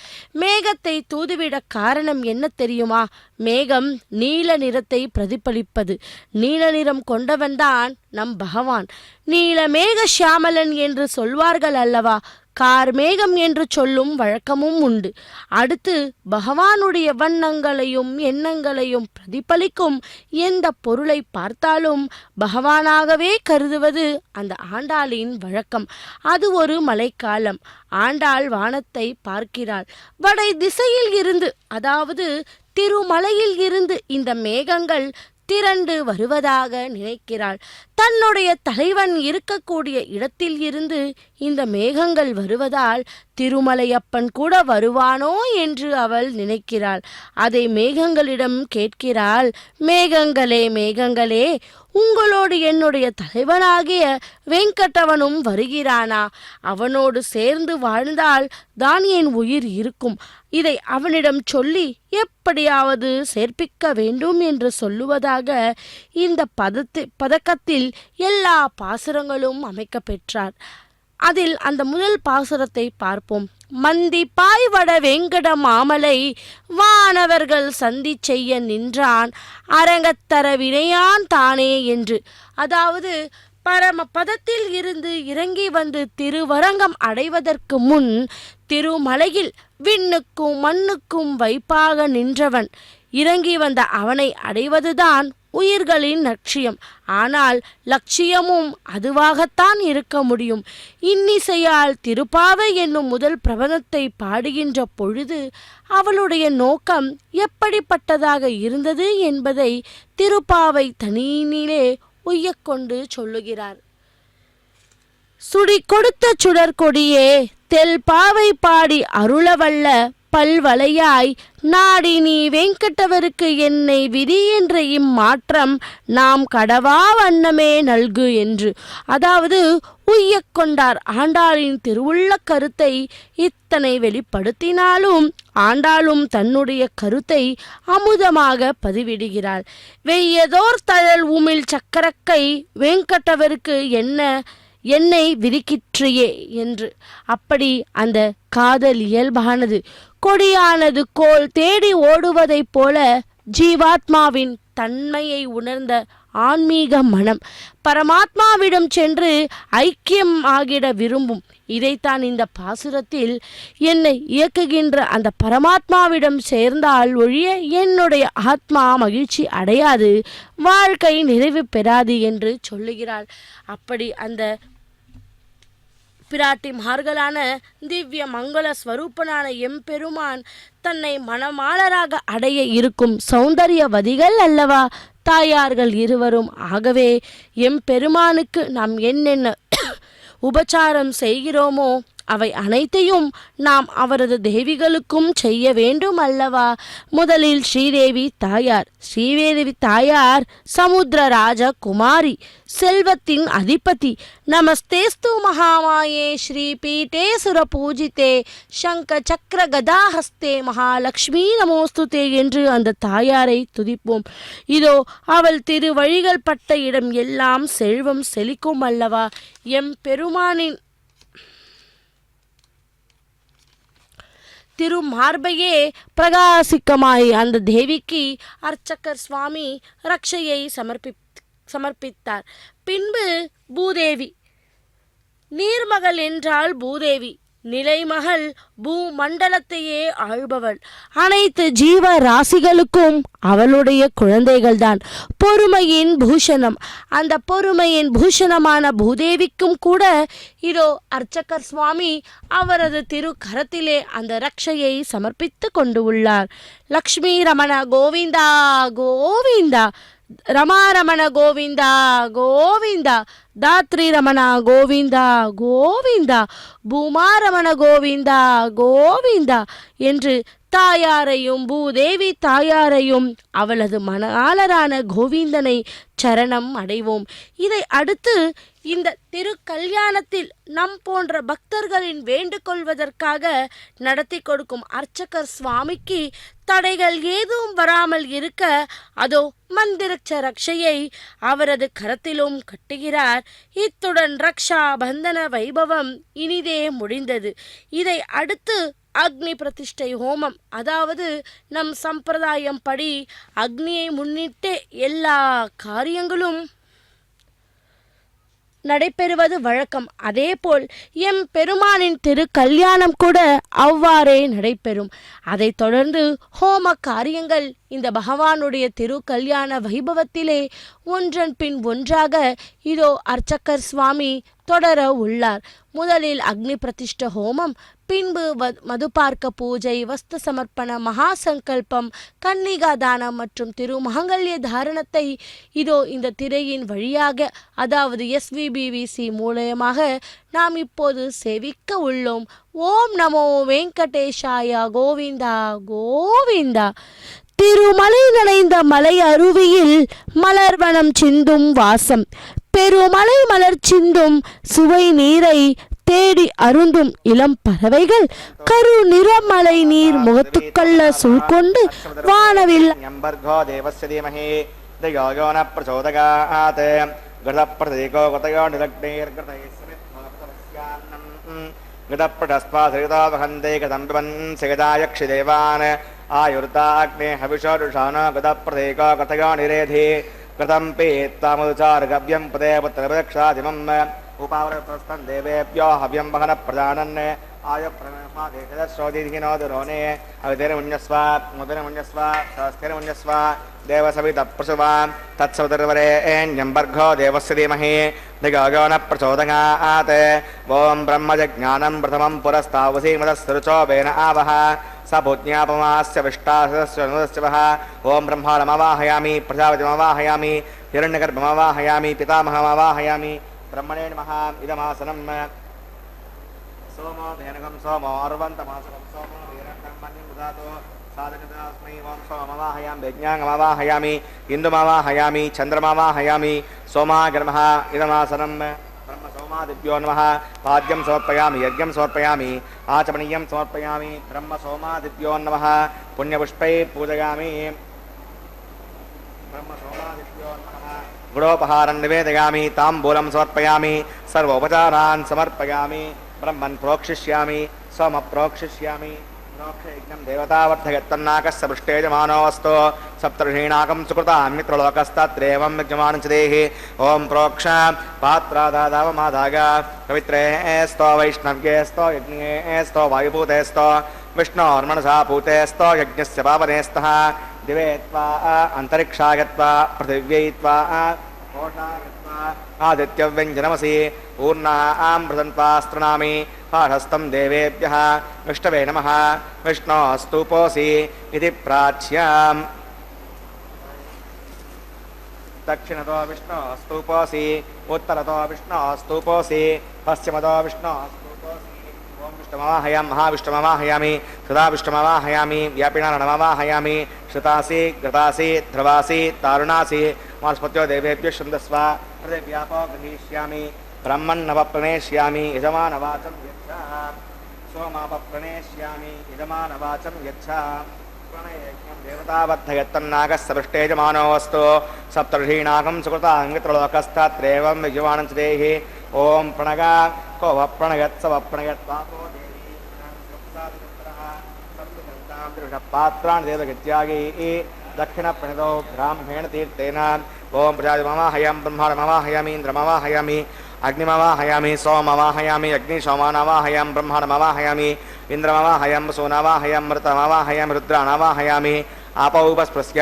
மேகத்தை தூதுவிட காரணம் என்ன தெரியுமா? மேகம் நீல நிறத்தை பிரதிபலிப்பது. நீல நிறம் கொண்டவன்தான் நம் பகவான். நீல மேக ஷியாமலன் என்று சொல்வார்கள் அல்லவா? கார்மேகம் என்று சொல்லும் வழக்கமும் உண்டு. அடுத்து பகவானுடைய வண்ணங்களையும் எண்ணங்களையும் பிரதிபலிக்கும் எந்த பொருளை பார்த்தாலும் பகவானாகவே கருதுவது அந்த ஆண்டாளின் வழக்கம். அது ஒரு மழைக்காலம். ஆண்டாள் வானத்தை பார்க்கிறாள். வடை திசையில் இருந்து, அதாவது திருமலையில் இருந்து இந்த மேகங்கள் திரண்டு வருவதாக நினைக்கிறாள். தன்னுடைய தலைவன் இருக்கக்கூடிய இடத்தில் இருந்து இந்த மேகங்கள் வருவதால் திருமலையப்பன் கூட வருவானோ என்று அவள் நினைக்கிறாள். அதை மேகங்களிடம் கேட்கிறாள். மேகங்களே, மேகங்களே, உங்களோடு என்னுடைய தலைவனாகிய வெங்கடவனும் வருகிறானா? அவனோடு சேர்ந்து வாழ்ந்தால் தான் என் உயிர் இருக்கும். இதை அவனிடம் சொல்லி எப்படியாவது சேர்ப்பிக்க வேண்டும் என்று சொல்லுவதாக இந்த பதக்கத்தில் எல்லா பாசுரங்களும் அமைக்க பெற்றார். அதில் அந்த முதல் பாசுரத்தை பார்ப்போம். மந்தி பாய்வட வெங்கட மாமலை வானவர்கள் சந்தி செய்ய நின்றான் அரங்கத்தர வினையான் தானே என்று. அதாவது பரம பதத்தில் இருந்து இறங்கி வந்து திருவரங்கம் அடைவதற்கு முன் திருமலையில் விண்ணுக்கும் மண்ணுக்கும் வைப்பாக நின்றவன். இறங்கி வந்த அவனை அடைவதுதான் உயிர்களின் லட்சியம். ஆனால் லட்சியமும் அதுவாகத்தான் இருக்க முடியும். இன்னிசையால் திருப்பாவை என்னும் முதல் பிரபந்தத்தை பாடுகின்ற பொழுது அவளுடைய நோக்கம் எப்படிப்பட்டதாக இருந்தது என்பதை திருப்பாவை தனியினிலே உய்யக்கொண்டு சொல்லுகிறார். சுடி கொடுத்த சுடற்கொடியே தெல் பாவை பாடி அருளவல்ல பல்வளையாய் நாடி நீ வெங்கடவருக்கு என்னை விதி என்ற இம்மாற்றம் நாம் கடவா வண்ணமே நல்கு என்று. அதாவது உய்யக்கொண்டார். ஆண்டாளின் திருவுள்ள கருத்தை இத்தனை வெளிப்படுத்தினாலும் ஆண்டாளும் தன்னுடைய கருத்தை அமுதமாக பதிவிடுகிறாள். வெய்யதோர் தழல் உமிழ் சக்கரக்கை வெங்கடவருக்கு என்னை விதிக்கிற்றியே என்று. அப்படி அந்த காதல் இயல்பானது. கொடியானது கோல் தேடி ஓடுவதைப் போல ஜீவாத்மாவின் தன்மையை உணர்ந்த ஆன்மீக மனம் பரமாத்மாவிடம் சென்று ஐக்கியம் ஆகிட விரும்பும். இதைத்தான் இந்த பாசுரத்தில் என்னை இயக்குகின்ற அந்த பரமாத்மாவிடம் சேர்ந்தால் ஒழிய என்னுடைய ஆத்மா மகிழ்ச்சி அடையாது, வாழ்க்கை நிறைவு பெறாது என்று சொல்லுகிறாள். அப்படி அந்த பிராட்டிமார்களான திவ்ய மங்கள ஸ்வரூபனான எம்பெருமான் தன்னை மணமாளராக அடைய இருக்கும் சௌந்தரியவதிகள் அல்லவா தாயார்கள் இருவரும். ஆகவே எம்பெருமானுக்கு நாம் என்னென்ன உபச்சாரம் செய்கிறோமோ அவை அனைத்தையும் நாம் அவரது தேவிகளுக்கும் செய்ய வேண்டும் அல்லவா. முதலில் ஸ்ரீதேவி தாயார் சமுத்திரராஜ குமாரி, செல்வத்தின் அதிபதி. நமஸ்தேஸ்து மகாமாயே ஸ்ரீ பீட்டே சுர பூஜித்தே சங்க சக்கர கதாஹஸ்தே மகாலட்சுமி நமோஸ்துதே என்று அந்த தாயாரை துதிப்போம். இதோ அவள் திருவழிகள் பட்ட இடம் எல்லாம் செல்வம் செழிக்கும் அல்லவா. பெருமானின் திருமார்பையே பிரகாசிக்கமாய் அந்த தேவிக்கு அர்ச்சகர் சுவாமி ரக்ஷையை சமர்ப்பித்தார். பின்பு பூதேவி, நீர்மகள் என்றால் பூதேவி, நிலைமகள், பூமண்டலத்தையே ஆள்பவள். அனைத்து ஜீவ ராசிகளுக்கும் அவளுடைய குழந்தைகள்தான் பொறுமையின் பூஷணம். அந்த பொறுமையின் பூஷணமான பூதேவிக்கும் கூட இதோ அர்ச்சகர் சுவாமி அவரது திரு கரத்திலே அந்த ரக்ஷையை சமர்ப்பித்து கொண்டு உள்ளார். லக்ஷ்மி ரமண கோவிந்தா கோவிந்தா, ரமாரமண கோவிந்தா கோவிந்தா, தாத்ரி ரமண கோவிந்தா கோவிந்தா, பூமாரமண கோவிந்தா கோவிந்தா என்று தாயாரையும் பூதேவி தாயாரையும் அவளது மணாளரான கோவிந்தனை சரணம் அடைவோம். இதை அடுத்து இந்த திருக்கல்யாணத்தில் நம் போன்ற பக்தர்களின் வேண்டுகொள்வதற்காக நடத்தி கொடுக்கும் அர்ச்சகர் சுவாமிக்கு தடைகள் ஏதும் வராமல் இருக்க அதோ மந்திரக்ஷ ரக்ஷையை அவரது கரத்திலும் கட்டுகிறார். இத்துடன் ரக்ஷா பந்தன வைபவம் இனிதே முடிந்தது. இதை அடுத்து அக்னி பிரதிஷ்டை ஹோமம், அதாவது நம் சம்பிரதாயம் படி அக்னியை முன்னிட்டு எல்லா காரியங்களும் நடைபெறுவது வழக்கம். அதேபோல் எம் பெருமானின் திரு கல்யாணம் கூட அவ்வாறே நடைபெறும். அதைத் தொடர்ந்து ஹோம காரியங்கள் இந்த பகவானுடைய திரு கல்யாண வைபவத்திலே ஒன்றன் பின் ஒன்றாக இதோ அர்ச்சகர் சுவாமி தொடர உள்ளார். முதலில் அக்னி பிரதிஷ்ட ஹோமம், பின்பு மதுபார்க்க பூஜை, வஸ்து சமர்ப்பண, மகா சங்கல்பம், கன்னிகா தானம் மற்றும் திருமங்கல்ய தாரணத்தை இதோ இந்த திரையின் வழியாக, அதாவது SVBVC மூலயமாக நாம் இப்போது சேவிக்க உள்ளோம். ஓம் நமோ வெங்கடேஷாய கோவிந்தா கோவிந்தா. திருமலை நனைந்த மலை அருவியில் மலர்வனம் சிந்தும் வாசம், பெருமலை மலர் சிந்தும் சுவை நீரை தேடி அருந்தும் இளம் பறவைகள் கரு நிறமலை நீர் முகத்துக்கள்ள சூழ்கொண்டு வானவில் आयुर्ताग्ने हविषोरुषाण गतप्रदेको कथयो निरेधि कृतं पीत्वामुचार्गव्यं पदे पुत्रप्रदक्षादिमम् उपावृतस्तं देवेभ्यो हव्यं वहन प्रजानन् आयुप्रमेमादेशदश्रोदिधिनोदरोणे अविधिर्मुञ्जस्व मुदिर्मुञ्जस्व सहस्तिर्मुञ्जस्व देवसवितप्रसुवां तत्सवितुर्वरेण्यं देवस्य धीमहि धियो न प्रचोदयात् ॐ ब्रह्मजज्ञानं प्रथमं पुरस्तावसीमतस्तरुचो वेन आवह सभूज्ञापमास्य विष्टास्य वः ओं ब्रह्माणमवाहयामि प्रजापतिमवाहयामि हिरण्यगर्भमवाहयामि पितामहमवाहयामि ब्रह्मणे नमः इदमासनं सोमो धेनुकं सोमो अर्वन्तमासनं सोमो वीरण्डं मन्यं ददातु साधकदास्मै ओं सोममवाहयामि यज्ञाङ्गमवाहयामि इन्दुमवाहयामि चन्द्रमवाहयामि सोमागर्मः इदमासनं ब्रह्मसोमादिभ्यो नमः पाद्यं समर्पयामि यज्ञं समर्पयामि आचमनीयं समर्पयामि ब्रह्मसोमादिभ्यो नमः पुण्यपुष्पै पूजयामि ब्रह्मसोमादिभ्यो नमः गुडोपहारं निवेदयामि ताम्बूलं समर्पयामि सर्वोपचारान् समर्पयामि ब्रह्मन् प्रोक्षिष्यामि सोम प्रोक्षिष्यामि प्रोक्षयज्ञं देवतावर्धयत्तन्नाकस्य पृष्ठेजमानोऽस्तु सप्तर्षीणाकं सुकृतान्मित्रलोकस्तत्रेवं यजमानञ्चदेहि ॐ प्रोक्ष पात्रादादावमादाग पवित्रेस्तो वैष्णव्येस्तो यज्ञेस्तो वायुभूतेस्तो विष्णोर्मनसा पूतेस्तो यज्ञस्य पावनेस्तः दिवे त्वा अन्तरिक्षागत्वा पृथिव्यै कोशागत्वा आदित्यव्यञ्जनमसि ऊर्णां प्रदन्त्वास्त्रणामि पाठस्थं देवेभ्यः विष्णवे नमः विष्णोस्तूपोऽसि इति प्राच्याम् दक्षिणतो विष्णोस्तूपोऽसि उत्तरतो विष्णोस्तूपोऽसि पश्चिमतो विष्णोस्तूपोऽसि ओं विष्णुमवाहयामि महाविष्णुमवाहयामि सदा विष्णुमवाहयामि व्यापिनानमवाहयामि श्रुतासि घृतासि ध्रुवासि तारुणासि मास्पत्यो देवेभ्यः शृन्दस्व हृदयव्यापो गृहीष्यामि ब्रह्मन्नवप्रणेष्यामि यजमानवाचं यच्छा सोमापप्रणेष्यामि यजमानवाचं यच्छा प्रणयज्ञं देवताबद्धयत्तन्नागस्य पृष्ठेजमानोऽस्तु सप्तर्षीणाकं सुकृताङ्गित्रलोकस्तत्रेवं यजमानं च देहि ॐ प्रणगा को वप्रणयत् स वप्रणयत्वापो देवी पात्राणि देवगत्यागी दक्षिणप्रणितो ब्राह्मेण तीर्थेन ओं प्रजापतिमवाहयामि ब्रह्माणमवाहयामि इन्द्रमवाहयामि अग्निमवाहयामि सोममवाहयामि अग्निशोमानवाहयामि ब्रह्माणमवाहयामि इन्द्रमवाहयामि वसूनवाहयामि मृतमवाहयामि रुद्राणवाहयामि आपौपस्पृश्य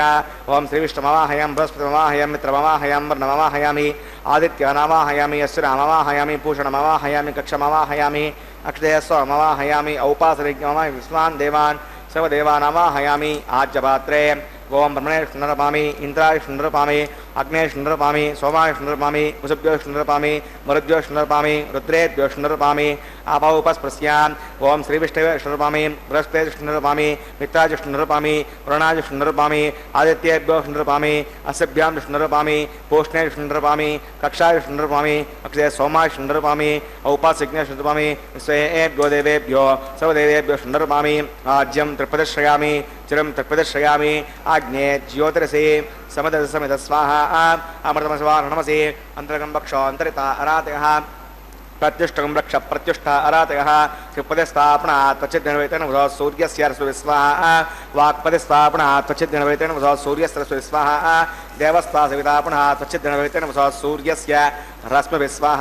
ओं श्रीविष्णुमवाहयामि बृहस्पतिमवाहयामि मित्रमवाहयामि वर्णमवाहयामि आदित्यनवाहयामि यस्यरामवाहयामि पूषणमवाहयामि कक्षमवाहयामि अक्षदेयस्वमवाहयामि औपासरिज्ञमवाहयामि विश्वान् देवान् सर्वदेवानवाहयामि आज्यपात्रे ओं ब्रह्मणे नरपामि इन्द्राय नरपामि అగ్నేష్నరపామి సోమాష్నరపామి కుశభ్యోష్నరపామి మరుద్యోష్నరపామి రుద్రేభ్యోష్నరపామి ఆపౌపస్పృశ్యాన్ ఓం శ్రీ విష్ణువేష్నరపామి బృహస్పతిష్ణరపామి మిత్రాజిష్ణరపామి వరుణాజిష్ణరపామి ఆదిత్యేభ్యోష్ణరపామి అస్యభ్యాం విష్ణురపామి పూష్ణేష్ణరపామి కక్షాయుష్ణరపామి అక్షే సోమాష్ణరపామి ఔపాసిజ్ఞేష్ణరపామి స్వేభ్యో దేవేభ్యో సర్వదేవేభ్యో షణ్ణరపామి ఆజ్యం త్రిపదశ్రయామి చిరం త్రిపదశ్రయామి ఆజ్ఞే జ్యోతిరసి సమదసమిత స్వాహ అమృతమస్వాహనమసి అంతర్గం వక్షో అంతరిత అరాతయః ప్రత్యుష్టం రక్ష ప్రత్యుష్ట అరాతయః త్రిపదస్థాపన త్వచిద్దినవేతన వృధా సూర్యస్య రశ్మిస్వాహ వాక్పదస్థాపన త్వచిద్దినవేతన వృధా సూర్యస్య రశ్మిస్వాహ దేవస్థాసవితాపన త్వచిద్దినవేతన వృధా సూర్యస్య రశ్మిస్వాహ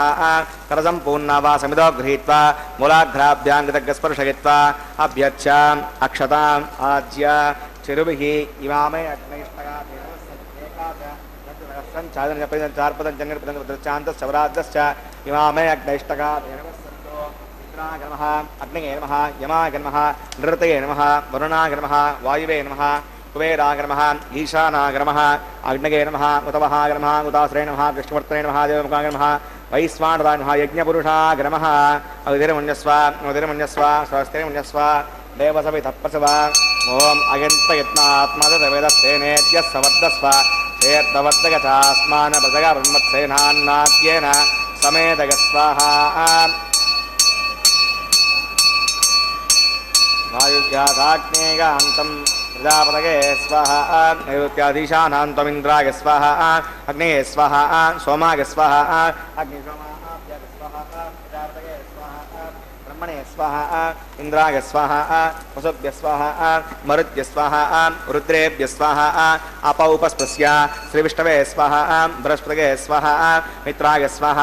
కరజం పూర్ణావా సమిదో గృహీత్వా మూలాఘ్రాభ్యాంగదగ్స్పర్శయిత్వా అభ్యర్చ అక్షతాం ఆజ్య చిరుభిః ఇమామే అగ్నైష్టగా చార్పదం జంగపదంచాంతశ్చవరాజ్యశ్చ ఇమామే అగ్నైష్టగా ఇంద్రాయ నమః అగ్నయే నమః యమాయ నమః నృతయే నమః వరుణాయ నమః వాయువే నమః కుబేరాయ నమః ఈశానాయ నమః అగ్నయే నమః ఉతవహాయ నమః ఉదాశ్రయ నమః కృష్ణవర్తనే నమః దేవముఖాయ నమః వైశ్వానరాయ నమః యజ్ఞపురుషాయ నమః అవిధిరమన్యస్వ స్వస్తిరమన్యస్వ దేవసవితప్పసవ ఓం అయంతయత్నాత్మదవేదస్తేనేత్య సవర్ధస్వ చేత్తవర్ధగచాస్మాన ప్రజగ బ్రహ్మత్సేనాన్నాత్యేన సమేతగ స్వాహా వాయువ్యాధాగ్నేయాన్తం ప్రజాపతగే స్వాహ నైరుత్యాధీశానాంతమింద్రాయ స్వాహ అగ్నేయ స్వాహ సోమాయ స్వాహ అగ్నిసోమాభ్య స్వాహ ప్రజాపతగే స్వాహ బ్రహ్మణే స్వాహ ఇంద్రాయ స్వాహ వసుభ్య స్వాహ మరుద్భ్య స్వాహ రుద్రేభ్య స్వాహ అపౌపస్పృశ్య శ్రీ విష్ణవే స్వాహ బృహస్పతగే స్వాహ మిత్రాయ స్వాహ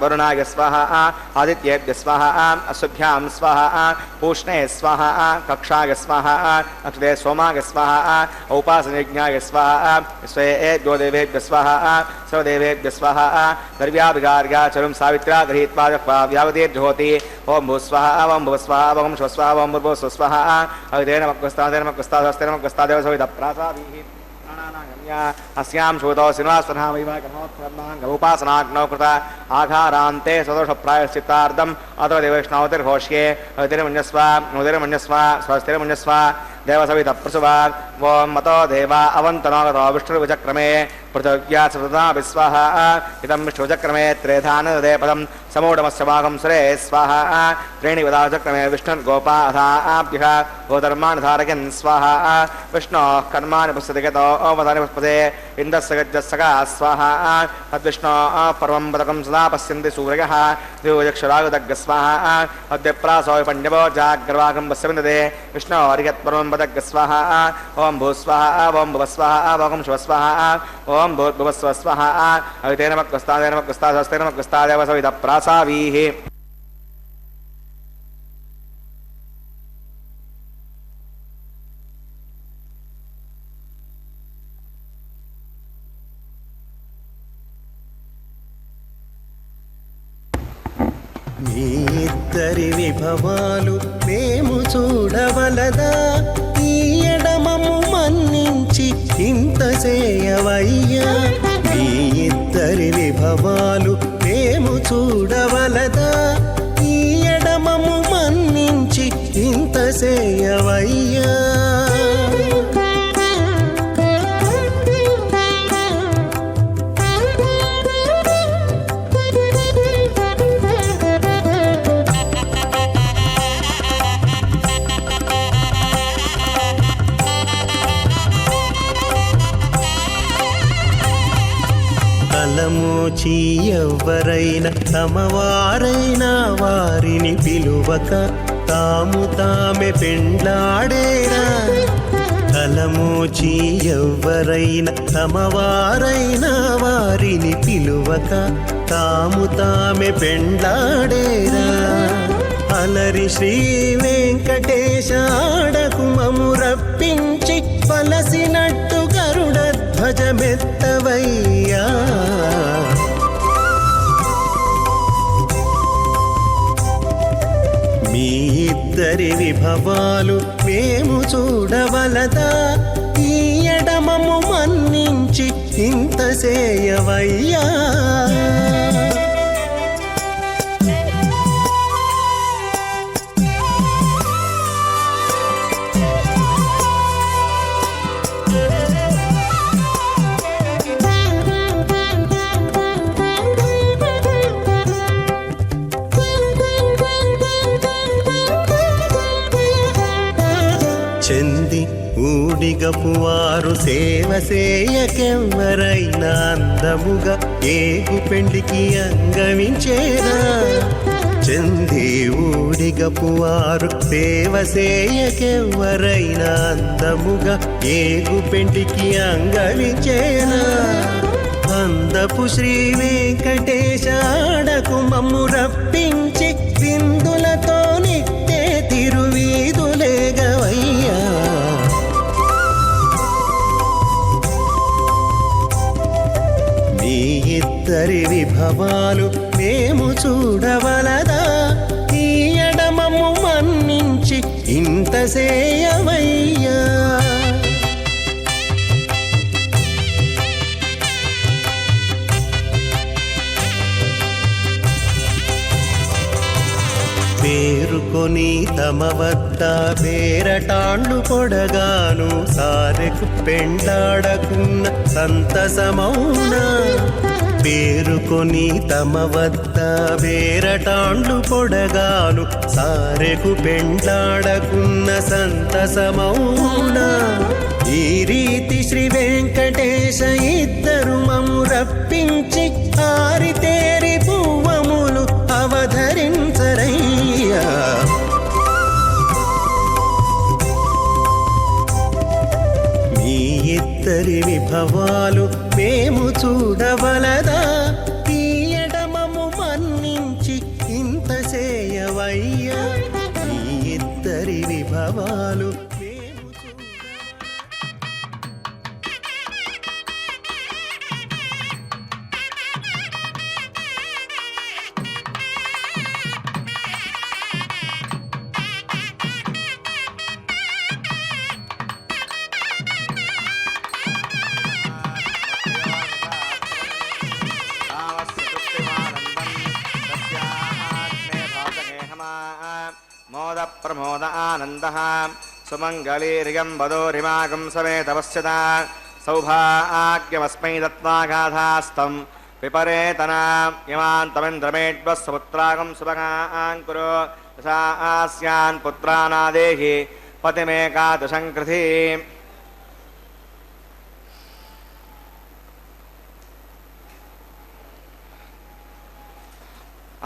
వరుణాయ స్వాహ ఆదిత్యేభ్య స్వాహ అశ్వభ్యాం స్వాహ పూష్ణే స్వాహ కక్షాయ స్వాహ అక్షదే సోమాయ స్వాహ ఔపాసనయజ్ఞాయ స్వాహ స్వేభ్యో దేవేభ్య స్వాహ సర్వదేవేభ్య స్వాహ దర్వ్యాభిగార్గా చరుం సావిత్ర్యా గృహీత్వా వ్యావతీర్జుహోతి ఓం భూస్వాహ ఓం భువస్వాహ ఓం స్వస్వాహ ఓం భూర్భువస్వస్వాహ అవిదేన మగ్వస్తాదేవ సవిత ప్రాసాదీః అస్యాం శోతో శ్రీనివాసనామైవాగమోత్సర్మాంగముపాసనాగ్నౌ కృత ఆఘారాంతే సదోషప్రాయశ్చిత్తార్థం అతో దేవైష్ణవతిర్ఘోష్యే ఉదిరమన్యస్వ స్వస్తిరమన్యస్వ దేవసవిత ప్రసువ ఓం మతో దేవా అవంతనోగతో విష్ణుర్విచక్రమే పృథివ్యా సృతా విస్వాహ ఇదం విష్ణువిచక్రమే త్రేధానదే పదం సమూఢమస్య భాగం సురే స్వాహ త్రీణివదాచక్రమే విష్ణుర్గోపాధాభ్యః గోధర్మాన్ ధారయన్ స్వాహ విష్ణోః కర్మాణి పుస్తతి గతో ఓమదాని పుష్పతే ఇంద్రస్య గజ్జస్సగా స్వాహ తద్విష్ణోః పరమం పదకం సదా పశ్యంతి సూర్యః దివ్యచక్షురాగుదగ్గ స్వాహ అద్యప్రాసో పండ్యవో జాగ్రవాగం పశ్యమిందతే విష్ణోర్యత్పరమం పదగ్గ స్వాహ ఓం భూస్వాహ ఓం భువస్వాహ ఓం శివస్వాహ ఓం భూర్భువస్వస్వాహ అవితేన మగ్వస్తాదేవ సవిత ప్రాసావీః మీ ఇద్దరి విభవాలు మేము చూడవలదా ఈ ఎడమము మన్నించి ఇంత చేయవయ్యా మీ ఇద్దరి విభవాలు మేము చూడవలదా ఈ ఎడమము మన్నించి ఇంత చేయవయ్యా తలమోచి ఎవ్వరైనా తమవారైనా వారిని పిలువక తాము తామే పెండ్లాడేరా తలమోచి ఎవ్వరైనా తమవారైనా వారిని పిలువక తాము తామే పెండ్లాడేరా అలరి శ్రీ వెంకటేశ ఆడకు మము రప్పించి పలసినట్టు గరుడ ధ్వజమెత్తవయ్యా మీ ఇద్దరి విభవాలు మేము చూడవలదా ఈ ఎడమము మన్నించి ఇంత సేయవయ్యా. చెంది ఊడిగపువారు సేవ సేయకెవ్వరైనా అందముగా ఏగు పెండికి అంగవించేరా. చెంది ఊడిగపువారు సేవ సేయకెవ్వరైనా అందముగా ఏగు పెండికి అంగవించేరా. అందపు శ్రీ వెంకటేశ ఆడకు మమ్ము రప్పించి సింధులతో నిత్తే తిరువీధులేగవయ్యా. మీ ఇద్దరి విభవాలు మేము చూడవలదా. ఈ ఎడమము మన్నించి ఇంత సేయవయ్యా. పేరుకొని తమ వద్ద వేరటాండ్లు పొడగాను సారెకు పెండాడకున్న సంతసమౌనా. పేరుకొని తమ వద్ద వేరటాండ్లు పొడగాను సారెకు పెండాడకున్న సంతసమౌనా. ఈ రీతి శ్రీ వెంకటేశ ఇద్దరు మము రప్పించి ఆరితేరి పువ్వములు అవధరించరయ్యా. మీ ఇద్దరి విభవాలు మేము చూడవలదా. తీయడమము మన్నించి ఇంత సేయవయ్యా. మీ ఇద్దరి విభవాలు మేము మోద ప్రమోద ఆనంద సుమంగళీరిగం వదోరిమాగం సమేతపశ్యత సౌభాగ్యమస్మై దత్వాగాధాస్తం పిపరేతనా యమాంతమింద్రమేడ్వస్సుపుత్రాగం సుభగాంకురు యశాస్యాన్ పుత్రానాదేహి పతిమేకాదశంకృతి.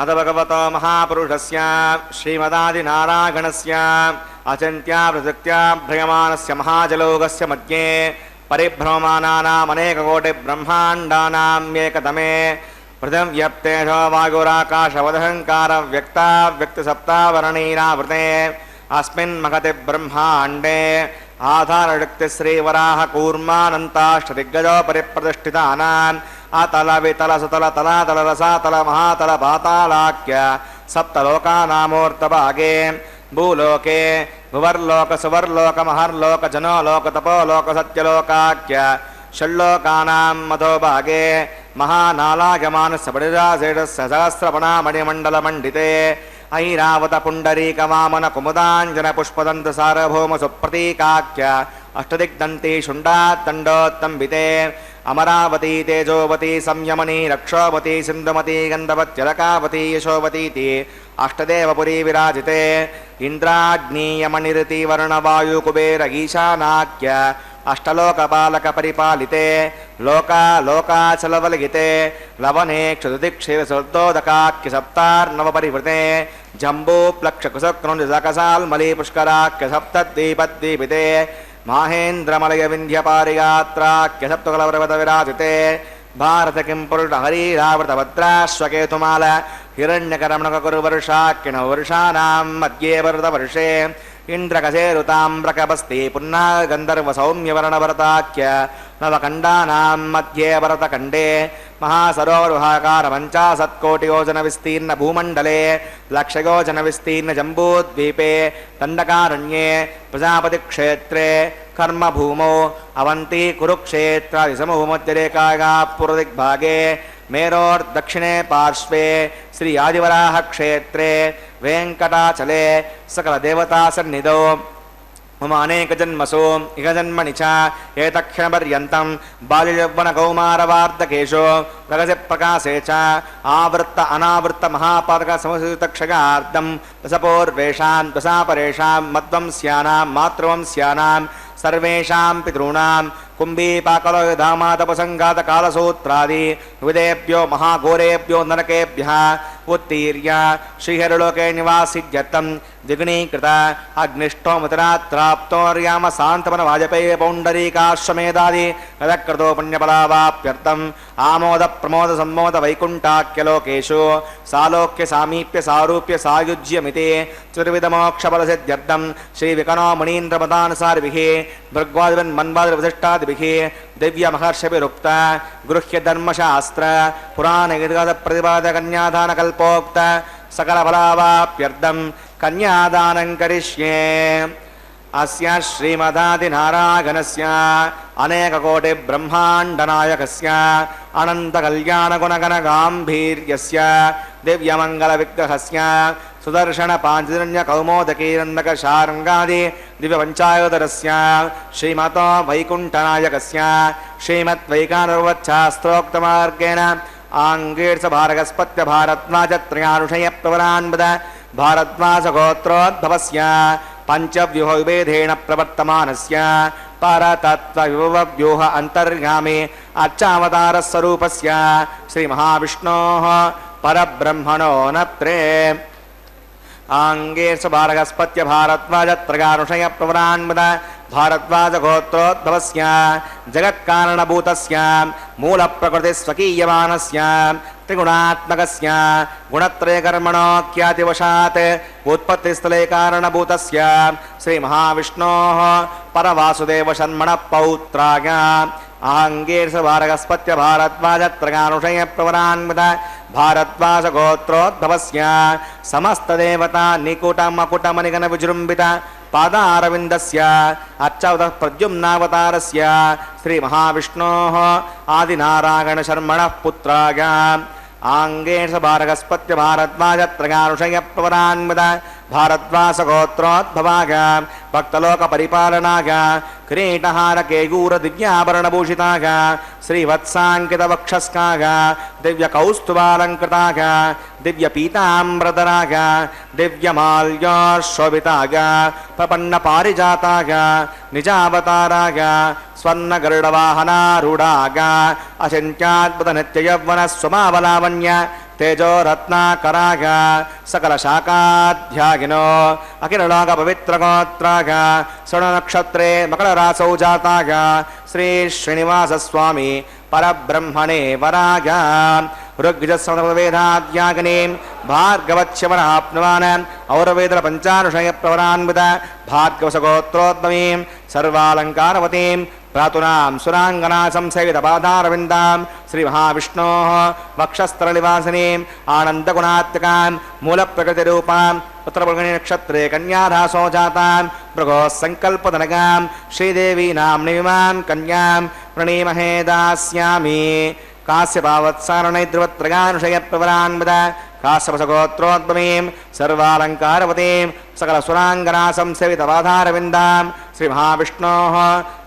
అత భగవతో మహాపురుషస్య శ్రీమదాదినారాయణస్య అచింత్యా ప్రసక్త్యా భ్రయమానస్య మహాజలోకస్య మధ్యే పరిభ్రమమానానామనేకకోటి బ్రహ్మాండానామేకతమే పృథివ్యప్తేషో వాయురాకాశవదహంకార వ్యక్తా వ్యక్తిసప్తావరణీరావృతే అస్మిన్ మహతి బ్రహ్మాండే ఆధారశక్తిశ్రీవరాహ కూర్మానంతాష్టదిగ్గజో పరిప్రతిష్ఠితానాన్ అతల వితల సుతల తలాతల రసాతల మహాతల పాతాళాఖ్య సప్తలోకానామూర్తభాగే భూలోకే భువర్లోక సువర్లోక మహర్లోక జనోలోక తపోలోక సత్యలోకాఖ్య షల్లోకానాం మధోభాగే మహానాలాయమానస్య బడిరాశేషస్య సహస్రపణామణిమండలమండితే ఐరావత పుండరీక వామన కుముదాంజన పుష్పదంత సార్వభౌమ సుప్రతీకాఖ్య అష్టదిగ్దంతి శుండాత్తండోత్తంబితే అమరావతీ తేజోవతి సంయమని రక్షోవతి సింధుమతి గంధవత్యలకావతి యశోవతీతి అష్టదేవపురీ విరాజితే ఇంద్రాగ్నీయమణిరతి వర్ణవాయు కుబేర ఈశానాఖ్య అష్టలోకపాలక పరిపాలితే లోకాచలవలిగితే లవనే క్షుదిక్షిర శుద్ధోదకాఖ్య సప్తార్ణవ పరివృతే జంబూప్లక్షకుశక్నుజకసాల్మలీ పుష్కరాఖ్య సప్తద్వీపద్వీపితే మాహేంద్రమలయ వింధ్యపారియాత్రాఖ్య సప్తకలవరవత విరాజితే భారత కింపురుష హరీరావృతభద్రాశ్వకేతుమాల హిరణ్యకరమణకరువర్షాఖ్యన వర్షానాం మధ్యే వరదవర్షే ఇంద్రకసేరుతాంబ్రకపస్తి పున్నాగంధర్వసౌమ్యవర్ణభరతాఖ్య నవకండానాం మధ్యే భరతఖండే మహాసరోవరుహాకార పంచాశత్కోటియోజన విస్తీర్ణ భూమండలే లక్షయోజన విస్తీర్ణ జంబూద్వీపే దండకారణ్యే ప్రజాపతి క్షేత్రే కర్మభూమౌ అవంతి కురుక్షేత్రాది సమభూమధ్యరేఖాగా పూర్వదిగ్భాగే మేరోర్దక్షిణే పార్శ్వే శ్రీ ఆదివరాహ క్షేత్రే వెంకటాచలే సకల దేవతా సన్నిధౌ మమ అనేక జన్మసు ఇహ జన్మని చ ఏతక్షణపర్యంతం బాల్యయౌవన కౌమారవార్ధకేషు ప్రగతి ప్రకాశే చ ఆవృత్త అనావృత్త మహాపాతక సమసిత క్షగార్థం దశపూర్వేషాం దశాపరేషాం మద్వంస్యానాం మాతృవంస్యానాం సర్వేషాం పితॄణాం కుంభీపాకలధామాతపసంఘాత కాలసూత్రాది విదేభ్యో మహాఘోరేభ్యో నరకేభ్యః ఉత్తీర్య శ్రీహరిలోకే నివాసిత్యర్థం ద్విగుణీకృత అగ్నిష్టోమతిరాత్రాప్తోర్యామ శాంతమన వాజపేయ పౌండరీకాశ్వమేధాది గదక్రతో పుణ్యఫలావాప్యర్థం ఆమోద ప్రమోద సమ్మోద వైకుంఠాఖ్యలోకేషు సాలోక్య సామీప్య సారూప్య సాయుజ్యమితి చతుర్విధమోక్షఫలసిద్ధ్యర్థం శ్రీ వికనో మునీంద్రమతానుసారిభిః భృగ్వాదివన్ మన్వాదివశిష్టాదిభిః దివ్య మహర్షిభిరుక్త గృహ్య ధర్మశాస్త్ర పురాణ ఇతిహాస ప్రతిపాద కన్యాదాన కల్పోక్త సకల ఫలావాప్యర్థం కన్యాదానం కరిష్యే. అస్య శ్రీమదాదినారాయణస్య అనేక కోటి బ్రహ్మాండ నాయకస్య అనంత కళ్యాణ గుణగణ గాంభీర్యస్య దివ్యమంగళ విగ్రహస్య సుదర్శన పాంచజన్య కౌమోదకీనందక శారంగాది దివ్య పంచాయోదరస్య శ్రీమతో వైకుంఠనాయకస్య శ్రీమద్వైకానర్వచ్ఛాస్త్రోక్తమార్గేణ ఆంగీర్స భారగస్పత్య భారద్వాజత్రయానుషయ ప్రవరాన్వద భారద్వాజగోత్రోద్భవస్య పంచవ్యూహ విభేదేన ప్రవర్తమానస్య పరతత్వవ్యూహ అంతర్గామి అర్చావతారస్వరూపస్య శ్రీ మహావిష్ణోః పరబ్రహ్మణో నత్రే ఆంగేర్స భారగస్పత్య భారద్వాజత్రయానుషయ ప్రవరాన్వద భారద్వాజగోత్రోద్భవస్య జగత్కారణభూతస్య మూలప్రకృతిస్వకీయమానస్య త్రిగుణాత్మకస్య గుణత్రయకర్మణోఖ్యాతివశాత్ ఉత్పత్తిస్థలే కారణభూతస్య శ్రీ మహావిష్ణోః పరవాసుదేవ శర్మణః పౌత్రాయ ఆంగేర్స భారగస్పత్య భారద్వాజత్రయానుషయ ప్రవరాన్వద భారద్వాజగోత్రోద్భవస్య సమస్తదేవతా నికుటమకుటమనిగణ విజృంభిత పాదారవిందస్య అర్చవత ప్రద్యుమ్నావతారస్య శ్రీ మహావిష్ణోః ఆదినారాయణ శర్మణః పుత్రాయ ఆంగేర్స భారగస్పత్య భారద్వాజత్రయానుషయ ప్రవరాన్వద భారద్వాజగోత్రోద్భవాయ భక్తలోక పరిపాలనాయ కిరీటహార కేయూర దివ్యాభరణభూషితాయ శ్రీవత్సాంకిత వక్షస్కాయ దివ్య కౌస్తుభాలంకృతాయ దివ్య పీతాంబరధరాయ దివ్యమాల్యోశోభితాయ ప్రపన్న పారిజాతాయ నిజావతారాయ స్వర్ణ గరుడవాహనారూఢాయ అచింత్యాద్భుత నిత్య యవ్వన స్వమావలావణ్య తేజోరత్నాకరాయ సకల శాకాధ్యాగినో అఖిలలోక పవిత్రగోత్రాయ శృణనక్షత్రే మకరరాసౌ జాతాయ శ్రీ శ్రీనివాసస్వామి పరబ్రహ్మణే వరాయ ఋగ్యజస్వేదాద్యాగనీం భార్గవచ్యవనాప్నువాన్ ఔరవేదల పంచానుషయ ప్రవరాన్విత భార్గవసగోత్రోద్భవీం సర్వాలంకారవతీం ప్రాతునాం సురాంగనా సంసేవిత పాదారవిందాం శ్రీ మహావిష్ణోః వక్షస్థలనివాసినీం ఆనందగుణాత్మకాం మూలప్రకృతిరూపాం ఉత్తరపల్గణి నక్షత్రే కన్యారాసో జాతాం భృగోః సంకల్పదనగాం శ్రీదేవీ నామ్నిమాం కన్యాం ప్రణీమహే దాస్యామి. కాశ్యపావత్సారణైద్రువత్రయానుషయ ప్రవరాన్విత కాశ్యపసగోత్రోద్భవీం సర్వాలంకారవతీం సకల సురాంగనా సంసేవిత పాదారవిందాం శ్రీ మహావిష్ణోః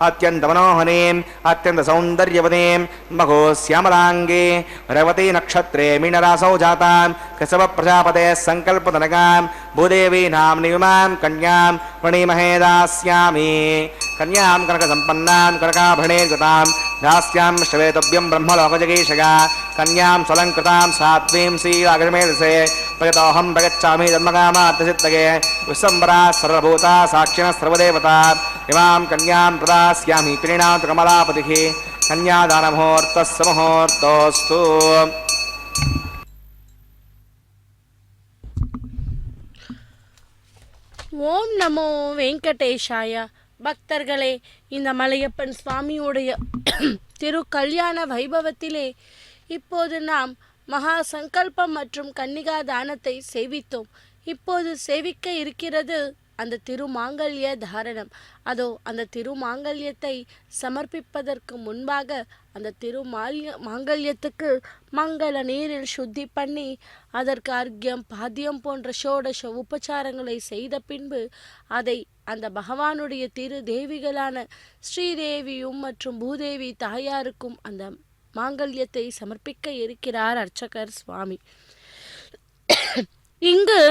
అత్యంత మనోహరీం అత్యంత సౌందర్యవతీం మహోశ్యామలాంగీ రవతీ నక్షత్రే మీనరాసౌ జాతాం కశ్యప ప్రజాపతే సంకల్పదనగాం భూదేవీ నామ్నిమాం కన్యాం ప్రణీమహే దాస్యామి. కన్యాం కనక సంపన్నాం కనకాభరణే గతాం దాస్యాం శ్రవేతవ్యం బ్రహ్మలోకజగీషగా కన్యాం స్వలంకృతాం సాత్వీం శ్రీరాగజమేధసే ప్రగతోహం ప్రగచ్చామి ధర్మకామార్థసిద్ధగే విశ్వంబరా సర్వభూతా సాక్షిణ సర్వదేవతా ఇమాం కన్యాం ప్రదాస్యామి ప్రీణాతు కమలాపతిః. కన్యాదానముహూర్తస్సు ముహూర్తోస్తు. ஓம் நமோ வெங்கடேஷாய. பக்தர்களே, இந்த மலையப்பன் சுவாமியுடைய திரு கல்யாண வைபவத்திலே இப்போது நாம் மகா சங்கல்பம் மற்றும் கன்னிகா தானத்தை சேவித்தோம். இப்போது சேவிக்க இருக்கிறது அந்த திருமாங்கல்ய தாரணம். அதோ அந்த திருமாங்கல்யத்தை சமர்ப்பிப்பதற்கு முன்பாக அந்த மாங்கல்யத்துக்கு மங்கள நீரில் சுத்தி பண்ணி அதற்கு அர்க்கியம் பாத்தியம் போன்ற ஷோடச உபச்சாரங்களை செய்த பின்பு அதை அந்த பகவானுடைய திரு தேவிகளான ஸ்ரீதேவியும் மற்றும் பூதேவி தாயாருக்கும் அந்த மாங்கல்யத்தை சமர்ப்பிக்க இருக்கிறார் அர்ச்சகர் சுவாமி. இங்கு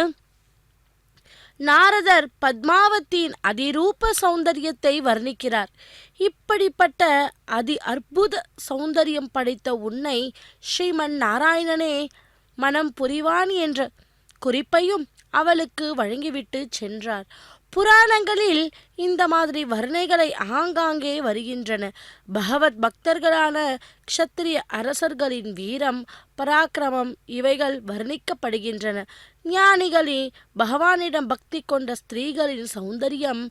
நாரதர் பத்மாவதியின் அதிரூப சௌந்தரியத்தை வர்ணிக்கிறார். இப்படிப்பட்ட அற்புத சௌந்தரியம் படைத்த உன்னை ஸ்ரீமன் நாராயணனே மனம் புரிவான் என்ற குறிப்பையும் அவளுக்கு வழங்கிவிட்டு சென்றார். புராணங்களில் இந்த மாதிரி வர்ணைகளை ஆங்காங்கே வருகின்றன. பகவத் பக்தர்களான க்ஷத்திரிய அரசர்களின் வீரம், பராக்கிரமம் இவைகள் வர்ணிக்கப்படுகின்றன. ஞானிகளின் பகவானிடம் பக்தி கொண்ட ஸ்திரீகளின் சௌந்தரியம்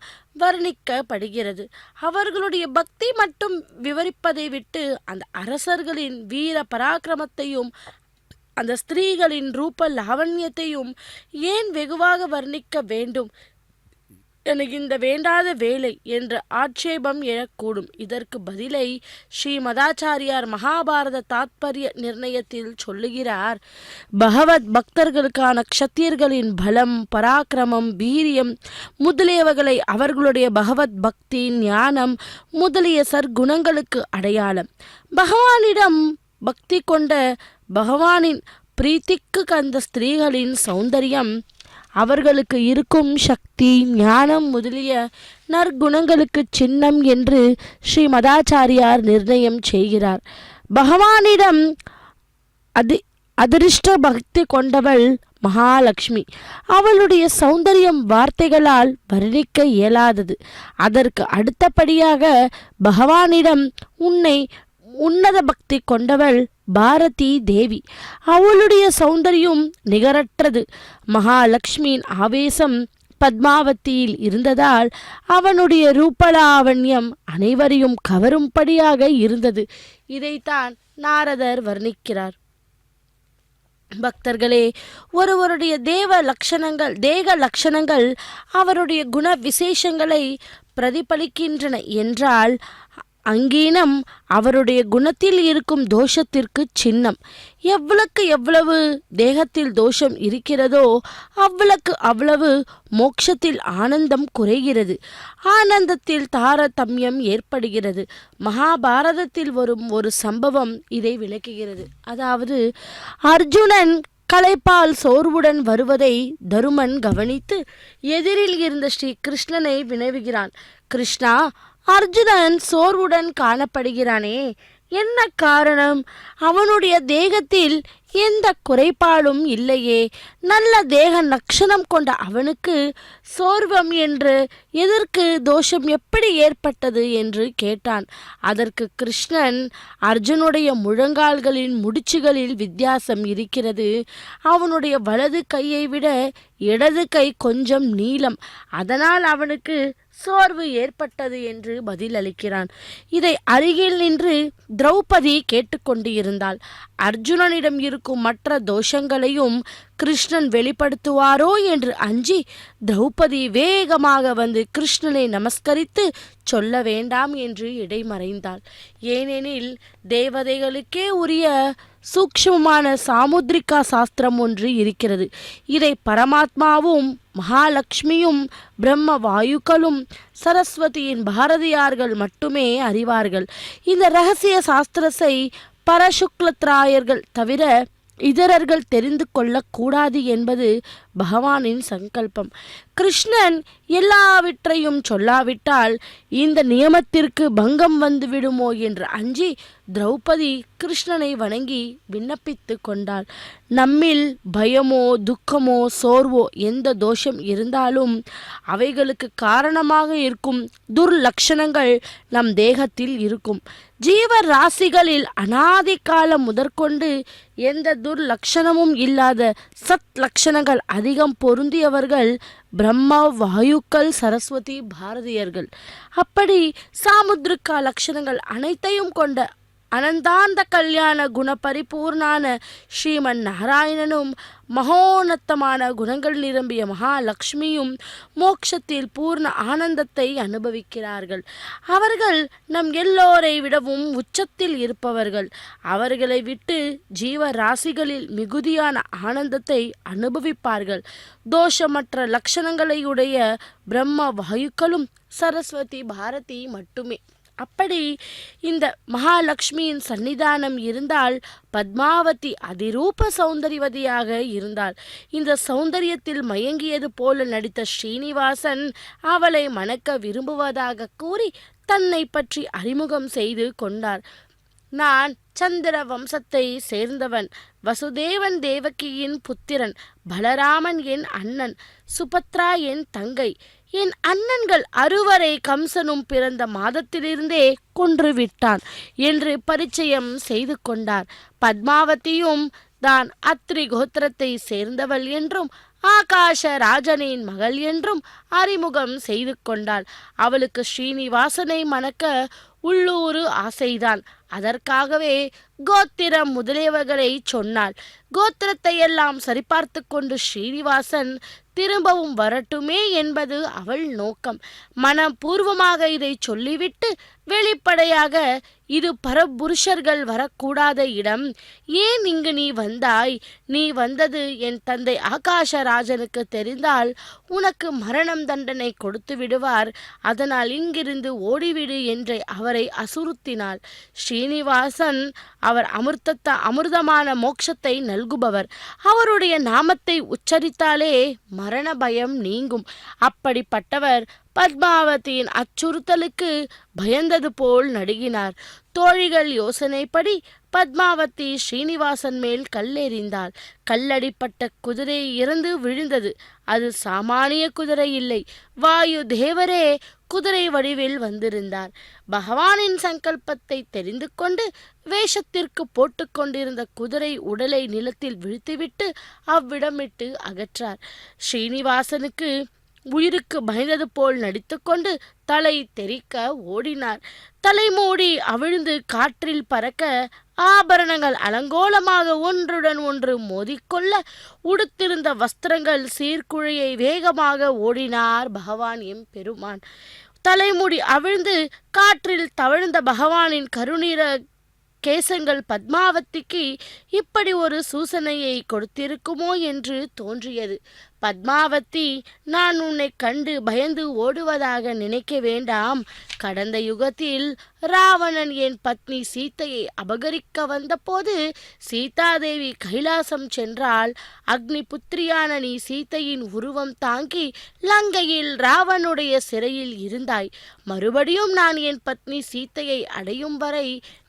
வர்ணிக்கப்படுகிறது. அவர்களுடைய பக்தி மட்டும் விவரிப்பதை விட்டு அந்த அரசர்களின் வீர பராக்கிரமத்தையும் அந்த ஸ்திரீகளின் ரூப லாவண்யத்தையும் ஏன் வெகுவாக வர்ணிக்க வேண்டும்? எனக்கு இந்த வேண்டாத வேலை என்ற ஆட்சேபம் எழக்கூடும். இதற்கு பதிலை ஸ்ரீமதாச்சாரியார் மகாபாரத தாத்பரிய நிர்ணயத்தில் சொல்லுகிறார். பகவத் பக்தர்களுக்கான க்ஷத்தியர்களின் பலம், பராக்கிரமம், வீரியம் முதலியவைகளை அவர்களுடைய பகவத் பக்தி, ஞானம் முதலிய சற்குணங்களுக்கு அடையாளம். பகவானிடம் பக்தி கொண்ட பகவானின் பிரீத்திக்கு அந்த ஸ்திரீகளின் சௌந்தரியம் அவர்களுக்கு இருக்கும் சக்தி, ஞானம் முதலிய நற்குணங்களுக்கு சின்னம் என்று ஸ்ரீமதாச்சாரியார் நிர்ணயம் செய்கிறார். பகவானிடம் அதிருஷ்ட பக்தி கொண்டவள் மகாலட்சுமி. அவளுடைய சௌந்தரியம் வார்த்தைகளால் வர்ணிக்க இயலாதது. அதற்கு அடுத்தபடியாக பகவானிடம் உன்னத பக்தி கொண்டவள் பாரதி தேவி. அவளுடைய சௌந்தரியம் நிகரற்றது. மகாலட்சுமியின் ஆவேசம் பத்மாவதியில் இருந்ததால் அவனுடைய ரூபலாவண்யம் அனைவரையும் கவரும்படியாக இருந்தது. இதைத்தான் நாரதர் வர்ணிக்கிறார். பக்தர்களே, ஒருவருடைய தேக லட்சணங்கள் அவருடைய குண விசேஷங்களை பிரதிபலிக்கின்றன என்றால் அங்கீனம் அவருடைய குணத்தில் இருக்கும் தோஷத்திற்கு சின்னம். எவ்வளவு தேகத்தில் தோஷம் இருக்கிறதோ அவ்வளவு மோட்சத்தில் ஆனந்தம் குறைகிறது, ஆனந்தத்தில் தாரதமியம் ஏற்படுகிறது. மகாபாரதத்தில் வரும் ஒரு சம்பவம் இதை விளக்குகிறது. அதாவது, அர்ஜுனன் களைப்பால் சோர்வுடன் வருவதை தருமன் கவனித்து எதிரில் இருந்த ஸ்ரீ கிருஷ்ணனை வினவுகிறான். கிருஷ்ணா, அர்ஜுனன் சோர்வுடன் காணப்படுகிறானே, என்ன காரணம்? அவனுடைய தேகத்தில் எந்த குறைபாடும் இல்லையே. நல்ல தேக லட்சணம் கொண்ட அவனுக்கு சோர்வம் என்று எதற்கு தோஷம் எப்படி ஏற்பட்டது என்று கேட்டான். அதற்கு கிருஷ்ணன், அர்ஜுனுடைய முழங்கால்களின் முடிச்சுகளில் வித்தியாசம் இருக்கிறது. அவனுடைய வலது கையை விட இடது கை கொஞ்சம் நீளம், அதனால் அவனுக்கு சோர்வு ஏற்பட்டது என்று பதிலளிக்கிறான். இதை அருகில் நின்று திரௌபதி கேட்டுக்கொண்டு இருந்தாள். அர்ஜுனனிடம் இருக்கும் மற்ற தோஷங்களையும் கிருஷ்ணன் வெளிப்படுத்துவாரோ என்று அஞ்சி திரௌபதி வேகமாக வந்து கிருஷ்ணனை நமஸ்கரித்து சொல்ல வேண்டாம் என்று இடைமறைந்தாள். ஏனெனில் தேவதைகளுக்கே உரிய சூக்ஷ்மமான சாமுத்ரிகா சாஸ்திரம் ஒன்று இருக்கிறது. இதை பரமாத்மாவும் மகாலட்சுமியும் பிரம்ம வாயுக்களும் சரஸ்வதியின் பாரதியார்கள் மட்டுமே அறிவார்கள். இந்த இரகசிய சாஸ்திரத்தை பரசுக்லத்ராயர்கள் தவிர இதரர்கள் தெரிந்து கொள்ளக்கூடாது என்பது பகவானின் சங்கல்பம். கிருஷ்ணன் எல்லாவற்றையும் சொல்லாவிட்டால் இந்த நியமத்திற்கு பங்கம் வந்துவிடுமோ என்று அஞ்சி திரௌபதி கிருஷ்ணனை வணங்கி விண்ணப்பித்து கொண்டாள். நம்மில் பயமோ துக்கமோ சோர்வோ எந்த தோஷம் இருந்தாலும் அவைகளுக்கு காரணமாக இருக்கும் துர்லட்சணங்கள் நம் தேகத்தில் இருக்கும். ஜீவ ராசிகளில் அனாதி காலம் முதற்கொண்டு எந்த துர்லட்சணமும் இல்லாத சத் லட்சணங்கள் அதிகம் பொருந்தியவர்கள் பிரம்மா, வாயுக்கள், சரஸ்வதி, பாரதியர்கள். அப்படி சாமுத்ரிகா லட்சணங்கள் அனைத்தையும் கொண்ட அனந்தாந்த கல்யாண குண பரிபூர்ணான ஸ்ரீமன் நாராயணனும் மகோன்னத்தமான குணங்கள் நிரம்பிய மகாலட்சுமியும் மோட்சத்தில் பூர்ண ஆனந்தத்தை அனுபவிக்கிறார்கள். அவர்கள் நம் எல்லோரை விடவும் உச்சத்தில் இருப்பவர்கள். அவர்களை விட்டு ஜீவராசிகளில் மிகுதியான ஆனந்தத்தை அனுபவிப்பார்கள். தோஷமற்ற லட்சணங்களை உடைய பிரம்ம, வாயுக்களும் சரஸ்வதி, பாரதி மட்டுமே. அப்படி இந்த மகாலட்சுமியின் சன்னிதானம் இருந்தால் பத்மாவதி அதிரூப சௌந்தரியவதியாக இருந்தாள். இந்த சௌந்தரியத்தில் மயங்கியது போல நடித்த ஸ்ரீனிவாசன் அவளை மணக்க விரும்புவதாக கூறி தன்னை பற்றி அறிமுகம் செய்து கொண்டார். நான் சந்திர வம்சத்தை சேர்ந்தவன், வசுதேவன் தேவகியின் புத்திரன், பலராமன் என் அண்ணன், சுபத்ரா என் தங்கை. என் அண்ணன்கள் 6 கம்சனும் பிறந்த மாதத்திலிருந்தே கொன்று விட்டான் என்று பரிச்சயம் செய்து கொண்டார். பத்மாவதியும் தான் அத்ரி கோத்திரத்தை சேர்ந்தவள் என்றும் ஆகாஷ ராஜனின் மகள் என்றும் அறிமுகம் செய்து கொண்டாள். அவளுக்கு ஸ்ரீனிவாசனை மணக்க உள்ளூர் ஆசைதான். அதற்காகவே கோத்திரம் முதலியவர்களை சொன்னாள். கோத்திரத்தை எல்லாம் சரிபார்த்து கொண்டு ஸ்ரீனிவாசன் திரும்பவும் வரட்டுமே என்பது அவள் நோக்கம். மனப்பூர்வமாக இதை சொல்லிவிட்டு வெளிப்படையாக, இது பரபுருஷர்கள் வரக்கூடாத இடம், ஏன் இங்கு நீ வந்தாய்? நீ வந்தது என் தந்தை ஆகாஷராஜனுக்கு தெரிந்தால் உனக்கு மரணம் தண்டனை கொடுத்து விடுவார். அதனால் இங்கிருந்து ஓடிவிடு என்று அவரை அசுறுத்தினாள். ஸ்ரீனிவாசன் அவர் அமிர்தமான மோட்சத்தை நல்குபவர். அவருடைய நாமத்தை உச்சரித்தாலே மரண பயம் நீங்கும். அப்படிப்பட்டவர் பத்மாவதியின் அச்சுறுத்தலுக்கு பயந்தது போல் நடுங்கினார். தோழிகள் யோசனைப்படி பத்மாவதி ஸ்ரீனிவாசன் மேல் கல்லெறிந்தாள். கல்லடிப்பட்ட குதிரை இறந்து விழுந்தது. அது சாமானிய குதிரை இல்லை, வாயு தேவரே குதிரை வடிவில் வந்திருந்தார். பகவானின் சங்கல்பத்தை தெரிந்து கொண்டு வேஷத்திற்கு போட்டுக்கொண்டிருந்த குதிரை உடலை நிலத்தில் வீழ்த்திவிட்டு அவ்விடமிட்டு அகற்றார். ஸ்ரீனிவாசனுக்கு உயிருக்கு பயந்தது போல் நடித்துக்கொண்டு தலை தெறிக்க ஓடினார். தலைமூடி அவிழ்ந்து காற்றில் பறக்க ஆபரணங்கள் அலங்கோலமாக ஒன்றுடன் ஒன்று மோதிக்கொள்ள உடுத்திருந்த வஸ்திரங்கள் சீர்குழையை வேகமாக ஓடினார் பகவான் எம்பெருமான். தலைமுடி அவிழ்ந்து காற்றில் தவழ்ந்த பகவானின் கருநீர கேசங்கள் பத்மாவதிக்கு இப்படி ஒரு சூசனையை கொடுத்திருக்குமோ என்று தோன்றியது. பத்மாவதி, நான் உன்னை கண்டு பயந்து ஓடுவதாக நினைக்க வேண்டாம். கடந்த யுகத்தில் ராவணன் என் பத்னி சீத்தையை அபகரிக்க வந்தபோது சீதாதேவி கைலாசம் சென்றால். அக்னி புத்திரியான நீ சீத்தையின் உருவம் தாங்கி லங்கையில் ராவனுடைய சிறையில் இருந்தாய். மறுபடியும் நான் என் பத்னி சீத்தையை அடையும் வரை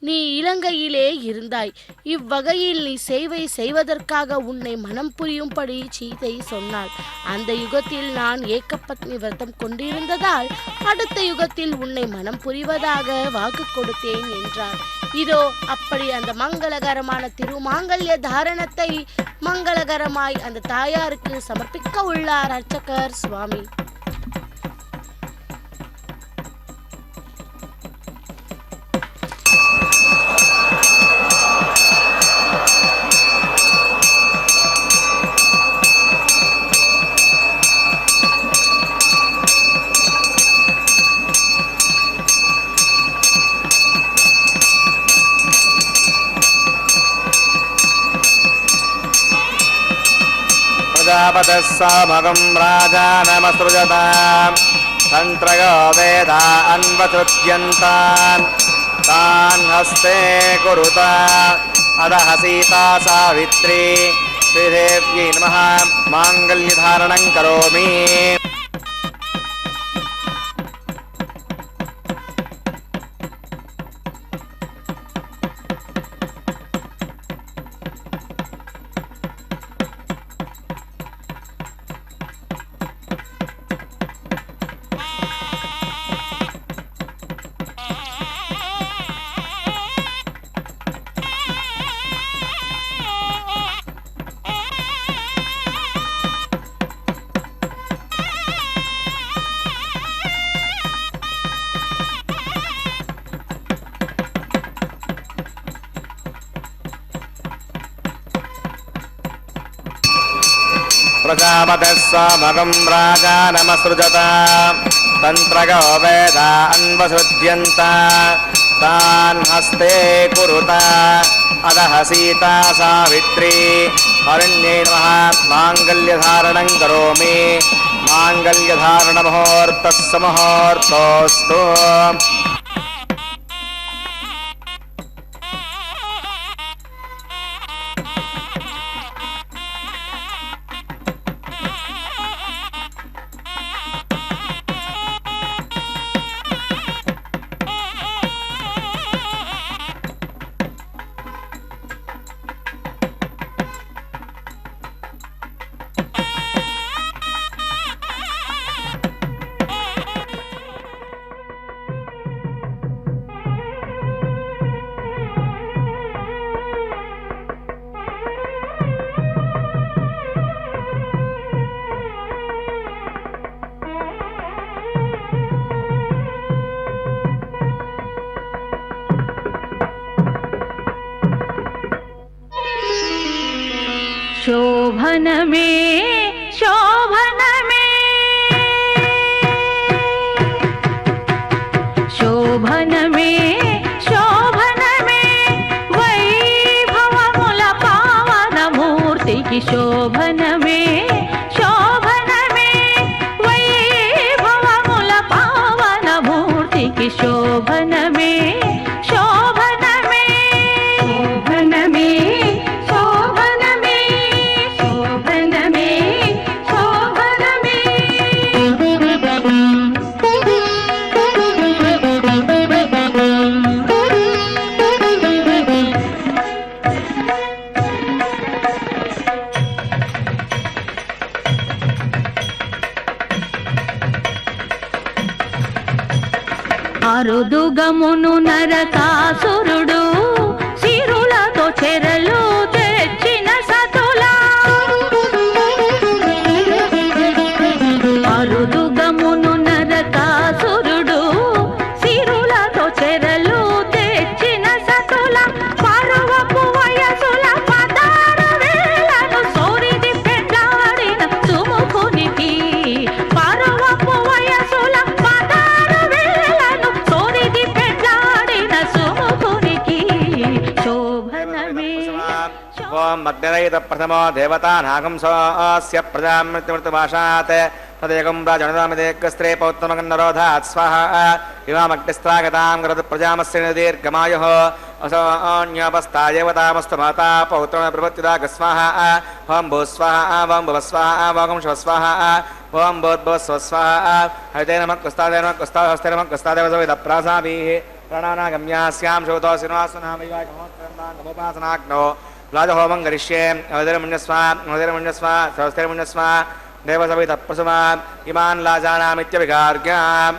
நீ இலங்கையிலே இருந்தாய். இவ்வகையில் நீ சேவை செய்வதற்காக உன்னை மனம் புரியும்படி சீதை சொன்னாள். அந்த யுகத்தில் நான் ஏகபத்னி விரதம் கொண்டிருந்ததால் அடுத்த யுகத்தில் உன்னை மனம் புரிவதாக வாக்கு கொடுத்தேன் என்றார். இதோ அப்படி அந்த மங்களகரமான திருமாங்கல்ய தாரணத்தை மங்களகரமாய் அந்த தாயாருக்கு சமர்ப்பிக்க உள்ளார் அர்ச்சகர் சுவாமி. प्रजापतिः सामगं राजानमसृजताम् तन्त्रयो वेदा अन्वसृज्यन्तान् तान् हस्ते कुरुता अदः सीता सावित्री श्रीदेव्यै नमः माङ्गल्यधारणं करोमि. प्रजापतिः स्वमगं राजानमसृजत तन्त्रगो वेदान्वसृज्यन्त तान् हस्ते कुरुत अदः सीता सावित्री अरण्ये नमः माङ्गल्यधारणं करोमि माङ्गल्यधारणमुहूर्तः मुहूर्तोऽस्तु शोभनमे शोभनमे शोभनमे शोभनमे वैभवमुल पावनमूर्तिकी शोभनमे शोभनमे वैभवमुल पावनमूर्तिकी शोभनमे शोभनमे शोभनमे అరుదుగమును నరకాసురుడు సిరులతో చెరలు తెచ్చిన సతులా అరుదుగమును నరకాసురుడు సిరులతో చెరలు తెచ్చిన సతుల పరువపు వయసుల పదార వేలను సోరిది పెండాడిన సుముఖునికి పరువపు వయసుల పదార వేలను సోరిది పెండాడిన సుముఖునికి శోభనమే ఓం మధ్యరహిత ప్రథమో దేవతానాగంసోऽस्य ప్రజామృత్యుమృత్యుభాషాత్ तदेकं राजनदामिदेकस्त्रे पौत्रमगन्नरोधात् स्वाहा इवामग्निस्त्रागतां गरद प्रजामस्य दीर्घमायुः असोऽन्योपस्तादेवतामस्तु माता पौत्रमप्रभत्युदाग स्वाहा ॐ भूस्वाहा ॐ भुवस्वाहा ॐ शिवस्वाहा ॐ भूद्भुवस्व स्वाहा हरिते नमः कुस्तादे नमः कुस्ताहस्ते नमः कुस्तादेवसविदप्रासाभिः प्राणानागम्यास्यां शोतोऽसिनवासनामैवागमोत्तरन्दाङ्गमुपासनाग्नो राजहोमं करिष्ये हृदयमुण्यस्वा सहस्तिर्मुण्यस्वा देवसवितप्रसुमा इमान् लाजानामित्यभिगार्ग्याम्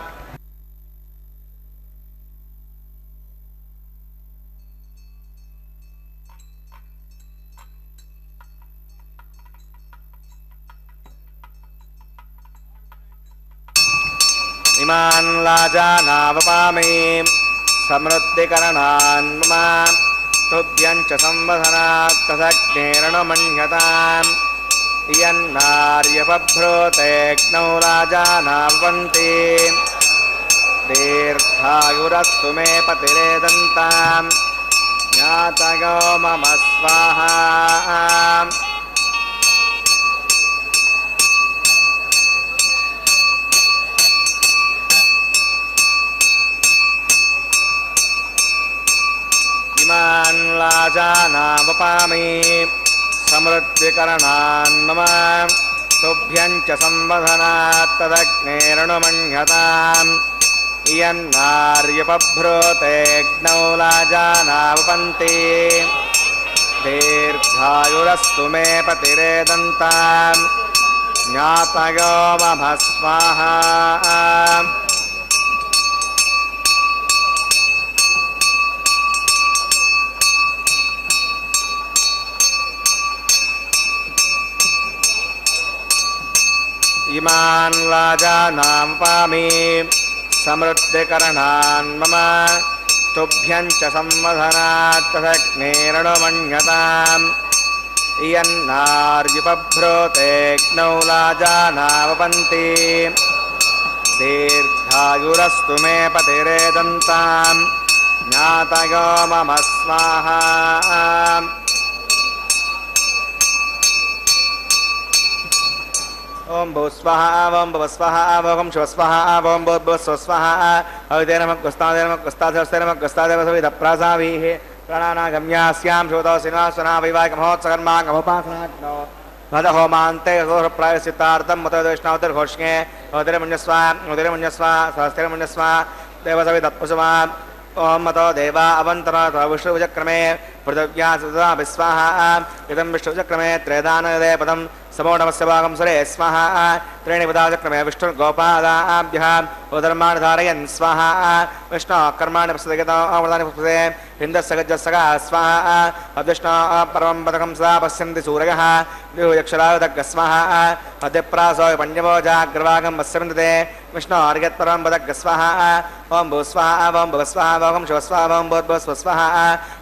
इमान् लाजानावपामि समृद्धिकरणान् मम तुभ्यं च संवदनात् तदग्नेरणमन्यताम् इयन्नार्यपभ्रोतेऽग्नौ राजानावन्ति दीर्घायुरस्तु मे पतिरेदन्ताम् ज्ञातयो मम स्वाहा इमान् लाजानावपामि समृद्धिकरणान् मम तुभ्यं च संवदनात् तदग्नेरणुमन्यताम् इयन्नार्यपभ्रोतेऽग्नौ लाजानावपन्ति दीर्घायुरस्तु मे पतिरेदन्ताम् ज्ञातयो मम स्वाहा इमान् लाजानावपामि समृद्धिकरणान् मम तुभ्यं च संवदनात् तदग्नेरणुमन्यताम् इयन्नार्युपभ्रोतेऽग्नौ लाजानावपन्ति दीर्घायुरस्तु मे पतिरेदन्तां ज्ञातयो मम स्वाहा ओम भूस्वाहा ओम भवस्वाहा ओम शिवस्वाहा ओम भूर्भुवस्वाहा अविते नमः गुस्तादे नमः गुस्तादे नमः गुस्तादे सविधप्रासावीः प्राणानागम्यास्यां श्रोतो सिनासना वैवाहिकमहोत्सकर्माङ्गमुपासनाग्नो भदहोमान्ते प्रायश्चित्तार्थं मतोदविष्णावतिर्घोष्ये उदरमुञ्जस्वा सहस्तिरमुञ्जस्वा देवसविधत्पुषमा ओम मतो देवा अवंतरा विष्णुचक्रमे पृथिव्या सदा विस्वाहा इदं विष्णुचक्रमे त्रयदानदे पदं समोणमस्य भागं सुरे स्वाहा त्रीणि पदाचक्रमे विष्णुर्गोपादाभ्यः उदर्मान् धारयन् स्वाहा विष्णु कर्माणि प्रसदगतो अमृतानि पुष्पते इन्द्रसगजसगा स्वाहा अविष्णु परमं पदकं सदा पश्यन्ति सूरयः द्वियक्षरायुधग् स्वाहा अद्यप्रासो पञ्चभोजाग्रभागं पश्यन्ते विष्णु अर्घ्यत्परं पदग् स्वाहा ओम भूस्वाहा ओम भवस्वाहा ओम शिवस्वाहा ओम भूर्भुवस्वाहा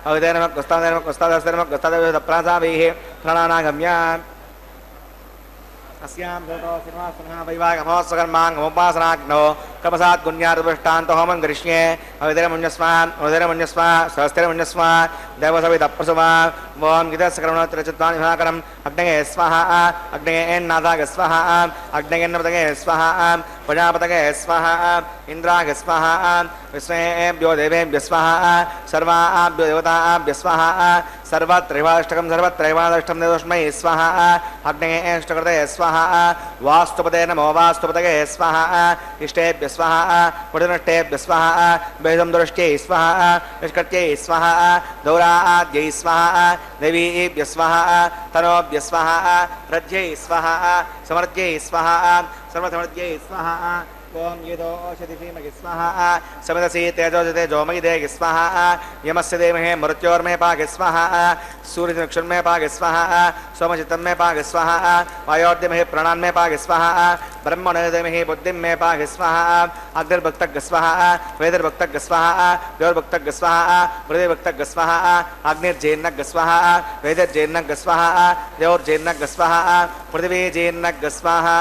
अविते नमः गुस्तादे नमः गुस्तादे नमः गुस्तादे प्रासावीः प्राणानागम्या अस्यां भूतो सिंहासनः वैवाहिकमहोत्सकर्माङ्गमुपासनाग्नो कपसात् गुण्यार्दुष्टान्तो होमं करिष्ये अवितिरमुञ्जस्वा सहस्तिरमुञ्जस्वा देवसविधप्प्रसवा ओम गीतस्करणोत्तरचित्वानि विभाकरम् अग्नये स्वाहा अग्नये नादाग स्वाहा अग्नयेन्नपतये स्वाहा प्रजापतये स्वाहा इन्द्राग स्वाहा विश्वेभ्यो देवेभ्यः स्वाहा सर्वाभ्यो देवताभ्यः स्वाहा सर्वत्रैवाष्टकं देवस्मै स्वाहा अग्नयेष्टकृतये स्वाहा वास्तुपते नमो वास्तुपतये स्वाहा इष्टेभ्यः स्वाहा पुरुषनष्टेभ्यः स्वाहा वेदं दृष्ट्यै स्वाहा निष्कृत्यै स्वाहा दौराद्यै स्वाहा देवीभ्यः स्वाहा तनोभ्यः स्वाहा रज्यै स्वाहा समर्ध्यै स्वाहा सर्वसमर्ध्यै स्वाहा ओम येदोषधि धीमहि स्वाहा समिदसि तेजोजते जोमयि देहि स्वाहा यमस्य देमहे मृत्योर्मे पाहि स्वाहा सूर्यचक्षुर्मे पाहि स्वाहा सोमचित्तमे पाहि स्वाहा वायोर्देमहे प्राणान्मे पाहि स्वाहा ब्रह्मणे देमहे बुद्धिं मे पाहि स्वाहा अग्निर्भक्तग् स्वाहा वेदिर्भक्तग् स्वाहा द्योर्भक्तग् स्वाहा पृथिवीभक्तग् स्वाहा अग्निर्जेन्नग् स्वाहा वेदिर्जेन्नग् स्वाहा द्योर्जेन्नग् स्वाहा पृथिवीजेन्नग् स्वाहा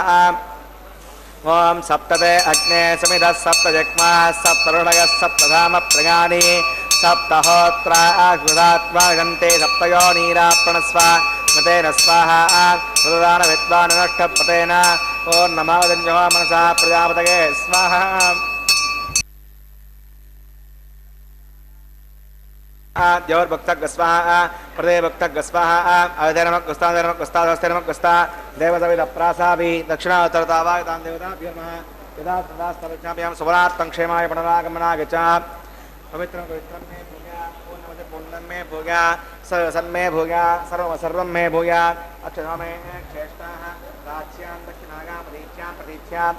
ओम सप्तते अग्ने समिधः सप्तजग्मा सप्तरुणयः सप्तधाम प्रगानि सप्तहोत्रा आहुदात्मा गन्ते सप्तयोनीराप्रणस्वा मतेन स्वाहा प्रदान विद्वान् नष्टपतेन ओम नमः दञ्जो मनसा प्रजापतये स्वाहा द्योर्भक्तग् स्वाहा प्रदेभक्तग् स्वाहा अविते नमः गुस्तादे नमः गुस्तादस्ते नमः गुस्ता देवसविधप्रासाभिः दक्षिणोत्तरतावागतां देवताभ्यो नमः यदा तदास्तवच्याभ्यां सुवरात्तं क्षेमाय पुनरागमनागच्छ पवित्रं पवित्रं मे भूया पूर्णमति पूर्णं मे भूया सन्मे भूया सर्वं मे भूया अक्षतो मे श्रेष्ठाः राज्यां दक्षिणागां प्रतीच्यां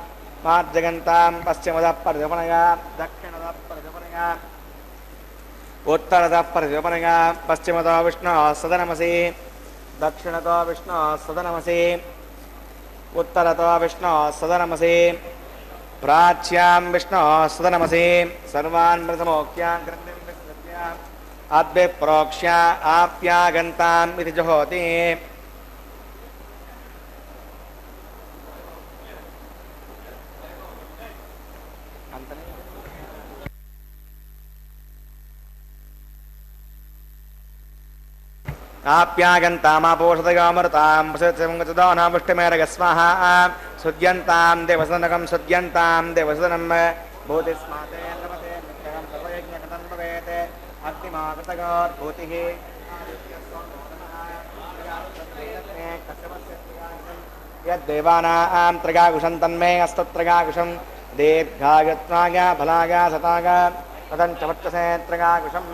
मार्जगन्तां पश्चिमतः परिधपनया दक्षिणतः परिधपनया उत्तरतः परिधपनया पश्चिमतः विष्णु सदनमसि दक्षिणतो विष्णु सदनमसि उत्तरतो विष्णु सदनमसि प्राच्यां विष्णु सदनमसि सर्वान् प्रथमोक्त्यां अद्भे प्रोक्ष्या आप्यागन्ताम् इति जुहोति आप्यागन्तामापोषतयोमृतां प्रसृतिमुगतदोनामुष्टिमेरग स्वाहा सुद्यन्तां देवसदनकं सुद्यन्तां देवसदनं भूतिस्माते लभते नित्यं सर्वयज्ञकृतं भवेत् अग्निमाकृतगोर्भूतिः यद्देवानां त्रिगाकुशं तन्मे अस्तत्रगाकुशं दीर्घागत्वागा फलागा सतागा तदञ्च वर्चसे त्रिगाकुशं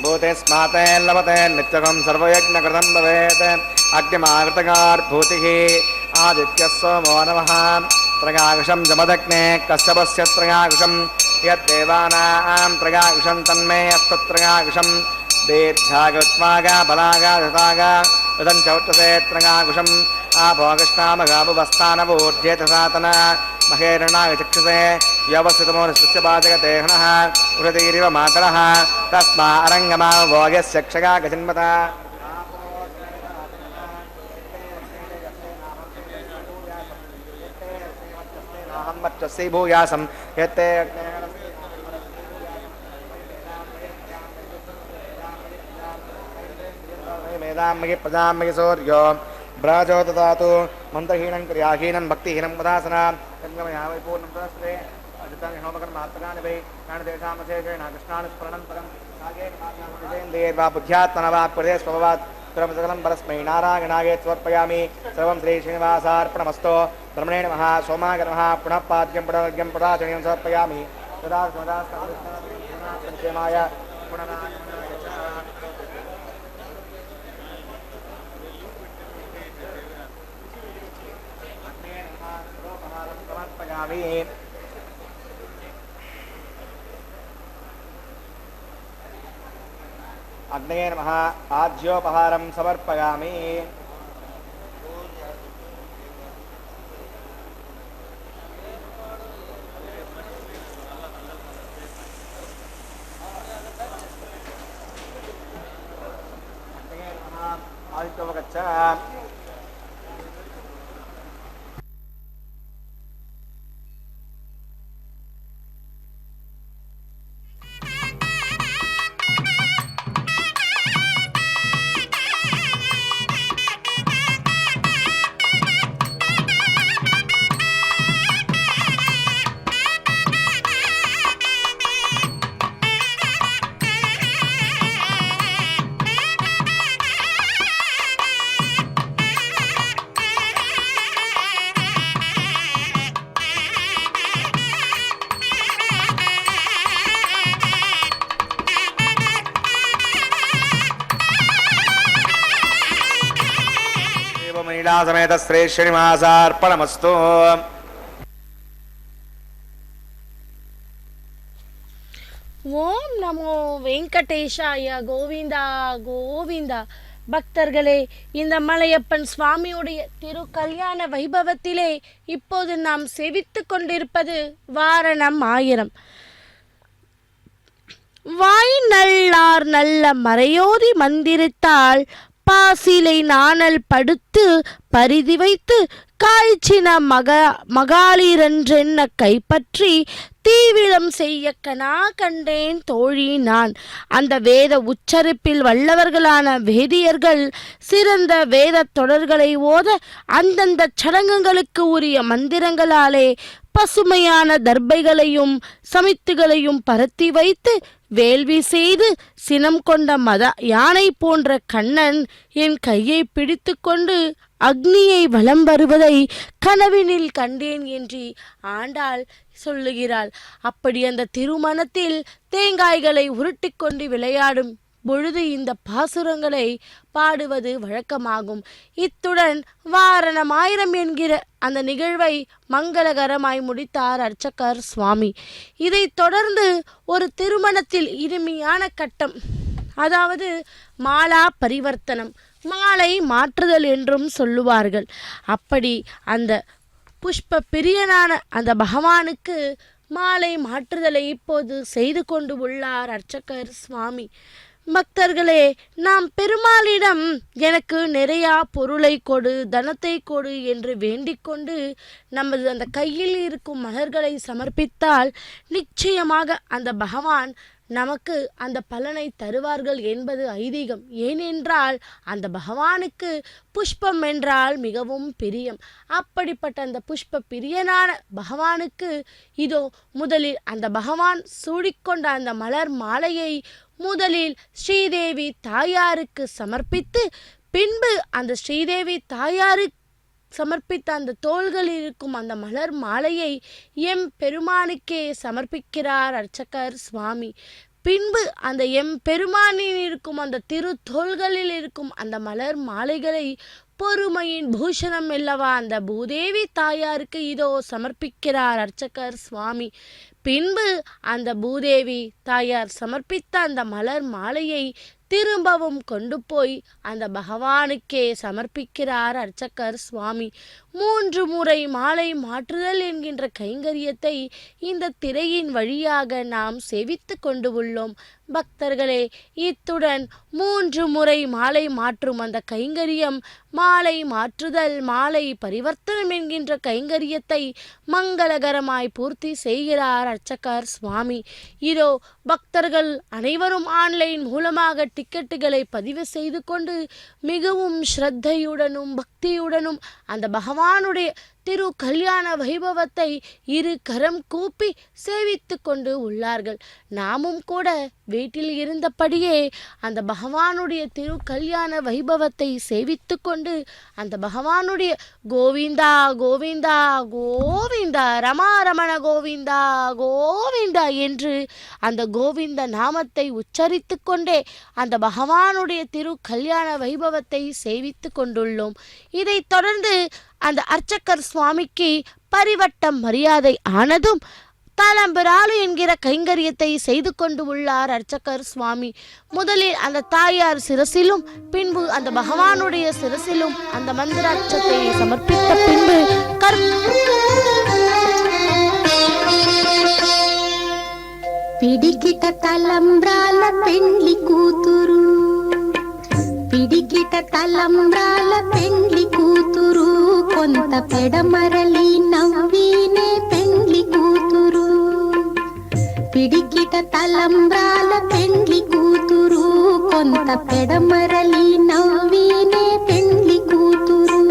भूतिस्माते लभते नित्यकं सर्वयज्ञकृतं भवेत् अग्निमाकृतगार्भूतिः आदित्यः सोमो नमः त्रगाकुशं जमदग्ने कश्यपस्य त्रगाकुशं यद्देवानां त्रगाकुशं तन्मे अस्तत्रगाकुशं दीर्घागत्वागा बलागा धतागा तदञ्च वर्चसे त्रगाकुशम् आभोगष्टामगाभुवस्थानवूर्ध्येत सातना महेरणाय चक्षुषे व्यवस्थितमो निष्पस्य पाचकते हनः उरतीरिव मातरः तस्मा अरङ्गमा भोगस्य क्षगा गजन्मता वर्चस्यै भूयासं यत्ते मेधामहि प्रजामहि सूर्यो ब्राजो ददातु मन्त्रहीनं क्रियाहीनं भक्तिहीनं वदासना गङ्गमया वै पूर्णं तदस्ते अजितानि होमकर्मात्मकानि वै ज्ञानदेशामशेषेण कृष्णानुस्मरणं परं नागेन माध्यमेन वा बुद्ध्यात्मना वा प्रदेशस्वभावात् सकलं परस्मै नारायणाय समर्पयामि सर्वं श्री श्रीनिवासार्पणमस्तु ब्रह्मणे नमः सोमाय नमः पुनः पाद्यं पुनर्घ्यं पुराचरणीयं समर्पयामि तदा समाय समर्पयामि अग्नये नमः आज्योपहारं समर्पयामि आदित्योपगच्छ समेत श्री श्रीनिवासार्पणमस्तु ஓம் நமோ வெங்கடேஷாய கோவிந்தா கோவிந்தா. பக்தர்களே, இந்த மலையப்பன் சுவாமியுடைய திரு கல்யாண வைபவத்திலே இப்போது நாம் செவித்து கொண்டிருப்பது வாரணம் 1000. வாய் நல்லார் நல்ல மறையோதி மந்திரித்தால் பாசிலை நாணல் படுத்து பரிதி வைத்து காய்ச்சின மகாலிரன்றென்ன கைப்பற்றி தீவிரம் செய்ய கனா கண்டேன் தோழி நான். அந்த வேத உச்சரிப்பில் வல்லவர்களான வேதியர்கள் சிறந்த வேத தொடர்களை ஓத அந்தந்த சடங்குகளுக்கு உரிய மந்திரங்களாலே பசுமையான தர்பைகளையும் சமித்துகளையும் பரத்தி வைத்து வேள்வி செய்து சினம் கொண்ட யானை போன்ற கண்ணன் என் கையை பிடித்து கொண்டு அக்னியை வலம் வருவதை கனவினில் கண்டேன் என்று ஆண்டாள் சொல்லுகிறாள். அப்படி அந்த திருமணத்தில் தேங்காய்களை உருட்டிக்கொண்டு விளையாடும் பொழுது இந்த பாசுரங்களை பாடுவது வழக்கமாகும். இத்துடன் வாரணம் 1000 என்கிற அந்த நிகழ்வை மங்களகரமாய் முடித்தார் அர்ச்சகர் சுவாமி. இதைத் தொடர்ந்து ஒரு திருமணத்தில் இனிமையான கட்டம், அதாவது மாலா பரிவர்த்தனம், மாலை மாற்றுதல் என்றும் சொல்லுவார்கள். அப்படி அந்த புஷ்ப பிரியனான அந்த பகவானுக்கு மாலை மாற்றுதலை இப்போது செய்து கொண்டு உள்ளார் அர்ச்சகர் சுவாமி. பக்தர்களே, நாம் பெருமாளிடம் எனக்கு நிறையா பொருளை கொடு, தனத்தை கொடு என்று வேண்டிக் கொண்டு நமது அந்த கையில் இருக்கும் மலர்களை சமர்ப்பித்தால் நிச்சயமாக அந்த பகவான் நமக்கு அந்த பலனை தருவார்கள் என்பது ஐதீகம். ஏனென்றால் அந்த பகவானுக்கு புஷ்பம் என்றால் மிகவும் பிரியம். அப்படிப்பட்ட அந்த புஷ்ப பிரியனான பகவானுக்கு இதோ முதலில் அந்த பகவான் சூடிக்கொண்ட அந்த மலர் மாலையை முதலில் ஸ்ரீதேவி தாயாருக்கு சமர்ப்பித்து, பின்பு அந்த ஸ்ரீதேவி தாயாருக்கு சமர்ப்பித்த அந்த தோள்களில் இருக்கும் அந்த மலர் மாலையை எம் பெருமானுக்கே சமர்ப்பிக்கிறார் அர்ச்சகர் சுவாமி. பின்பு அந்த எம் பெருமானில் இருக்கும் அந்த திரு தோள்களில் இருக்கும் அந்த மலர் மாலைகளை பொறுமையின் பூஷணம் அல்லவா அந்த பூதேவி தாயாருக்கு இதோ சமர்ப்பிக்கிறார் அர்ச்சகர் சுவாமி. பின்பு அந்த பூதேவி தாயார் சமர்ப்பித்த அந்த மலர் மாலையை திரும்பவும் கொண்டு போய் அந்த பகவானுக்கே சமர்ப்பிக்கிறார் அர்ச்சகர் சுவாமி. 3 முறை மாலை மாற்றுதல் என்கின்ற கைங்கரியத்தை இந்த திரையின் வழியாக நாம் சேவித்து கொண்டு உள்ளோம். பக்தர்களே, இத்துடன் 3 முறை மாலை மாற்றும் அந்த கைங்கரியம், மாலை மாற்றுதல், மாலை பரிவர்த்தனம் என்கின்ற கைங்கரியத்தை மங்களகரமாய் பூர்த்தி செய்கிறார் அர்ச்சகர் சுவாமி. இதோ பக்தர்கள் அனைவரும் ஆன்லைன் மூலமாக டிக்கெட்டுகளை பதிவு செய்து கொண்டு மிகவும் ஸ்ரத்தையுடனும் பக்தியுடனும் அந்த பகவானுடைய திரு கல்யாண வைபவத்தை 2 கரம் கூப்பி சேவித்து கொண்டு உள்ளார்கள். நாமும் கூட வீட்டில் இருந்தபடியே அந்த பகவானுடைய திரு கல்யாண வைபவத்தை சேவித்து கொண்டு அந்த பகவானுடைய கோவிந்தா கோவிந்தா கோவிந்தா ரமாரமண கோவிந்தா கோவிந்தா என்று அந்த கோவிந்த நாமத்தை உச்சரித்து கொண்டே அந்த பகவானுடைய திரு கல்யாண வைபவத்தை சேவித்து கொண்டுள்ளோம். இதைத் தொடர்ந்து அந்த அர்ச்சகர் சுவாமிக்கு பரிவட்டம் மரியாதை ஆனதும் தலம்பிராலு என்கிற கைங்கரியத்தை செய்து கொண்டு உள்ளார் அர்ச்சகர் சுவாமி. முதலில் அந்த தாயார் சிரசிலும் பின்பு அந்த பகவானுடைய சிரசிலும் அந்த மந்திராட்சத்தை சமர்ப்பித்த பின்பு పిడికిట తలంబ్రాల పెండ్లి కూతురు, పిడికిట తలంబ్రాల పెండ్లి కూతురు, కొంత పెడమరలి నవ్వినే పెండ్లి కూతురు. పిడికిట తలంబ్రాల పెండ్లి కూతురు, కొంత పెడమరలి నవ్వినే పెండ్లి కూతురు.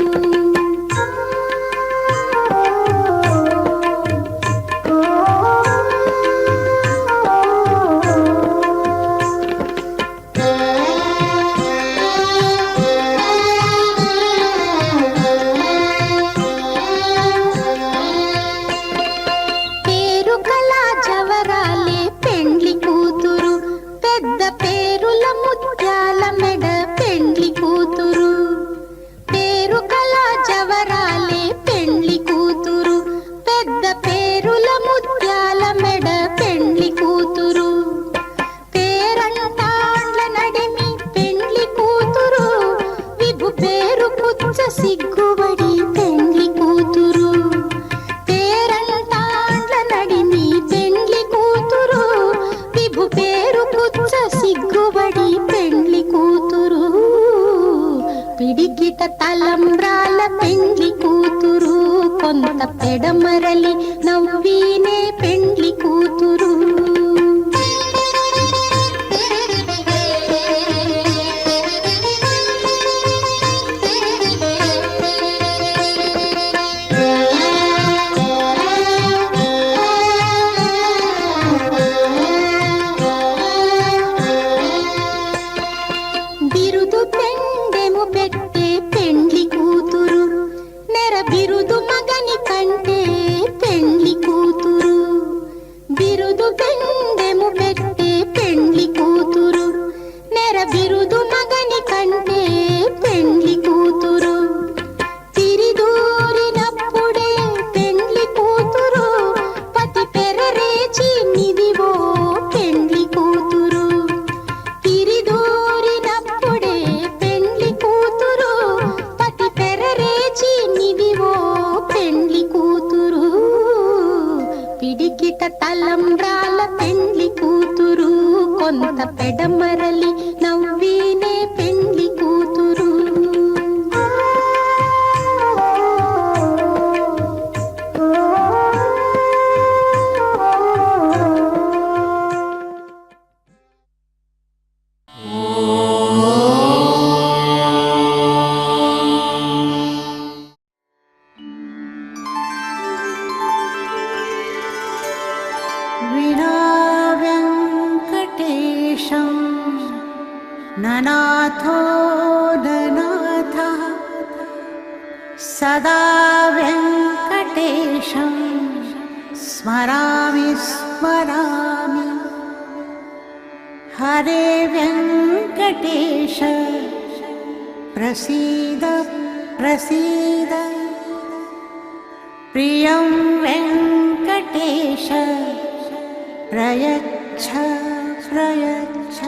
తలంబ్రాల పెండ్లి కూతురు, కొంత పెడమరలి నవ్వినే పెండ్లి కూతురు. తలంబ్రాల పెండ్లి కూతురు, కొంత పెడమరలి నవ్వినే పెండ్లి కూతురు. ननाथो ननाथः सदा वेङ्कटेशं स्मरामि स्मरामि. हरे वेङ्कटेश प्रसीद प्रसीद. प्रियं वेङ्कटेश प्रयच्छ प्रयच्छ.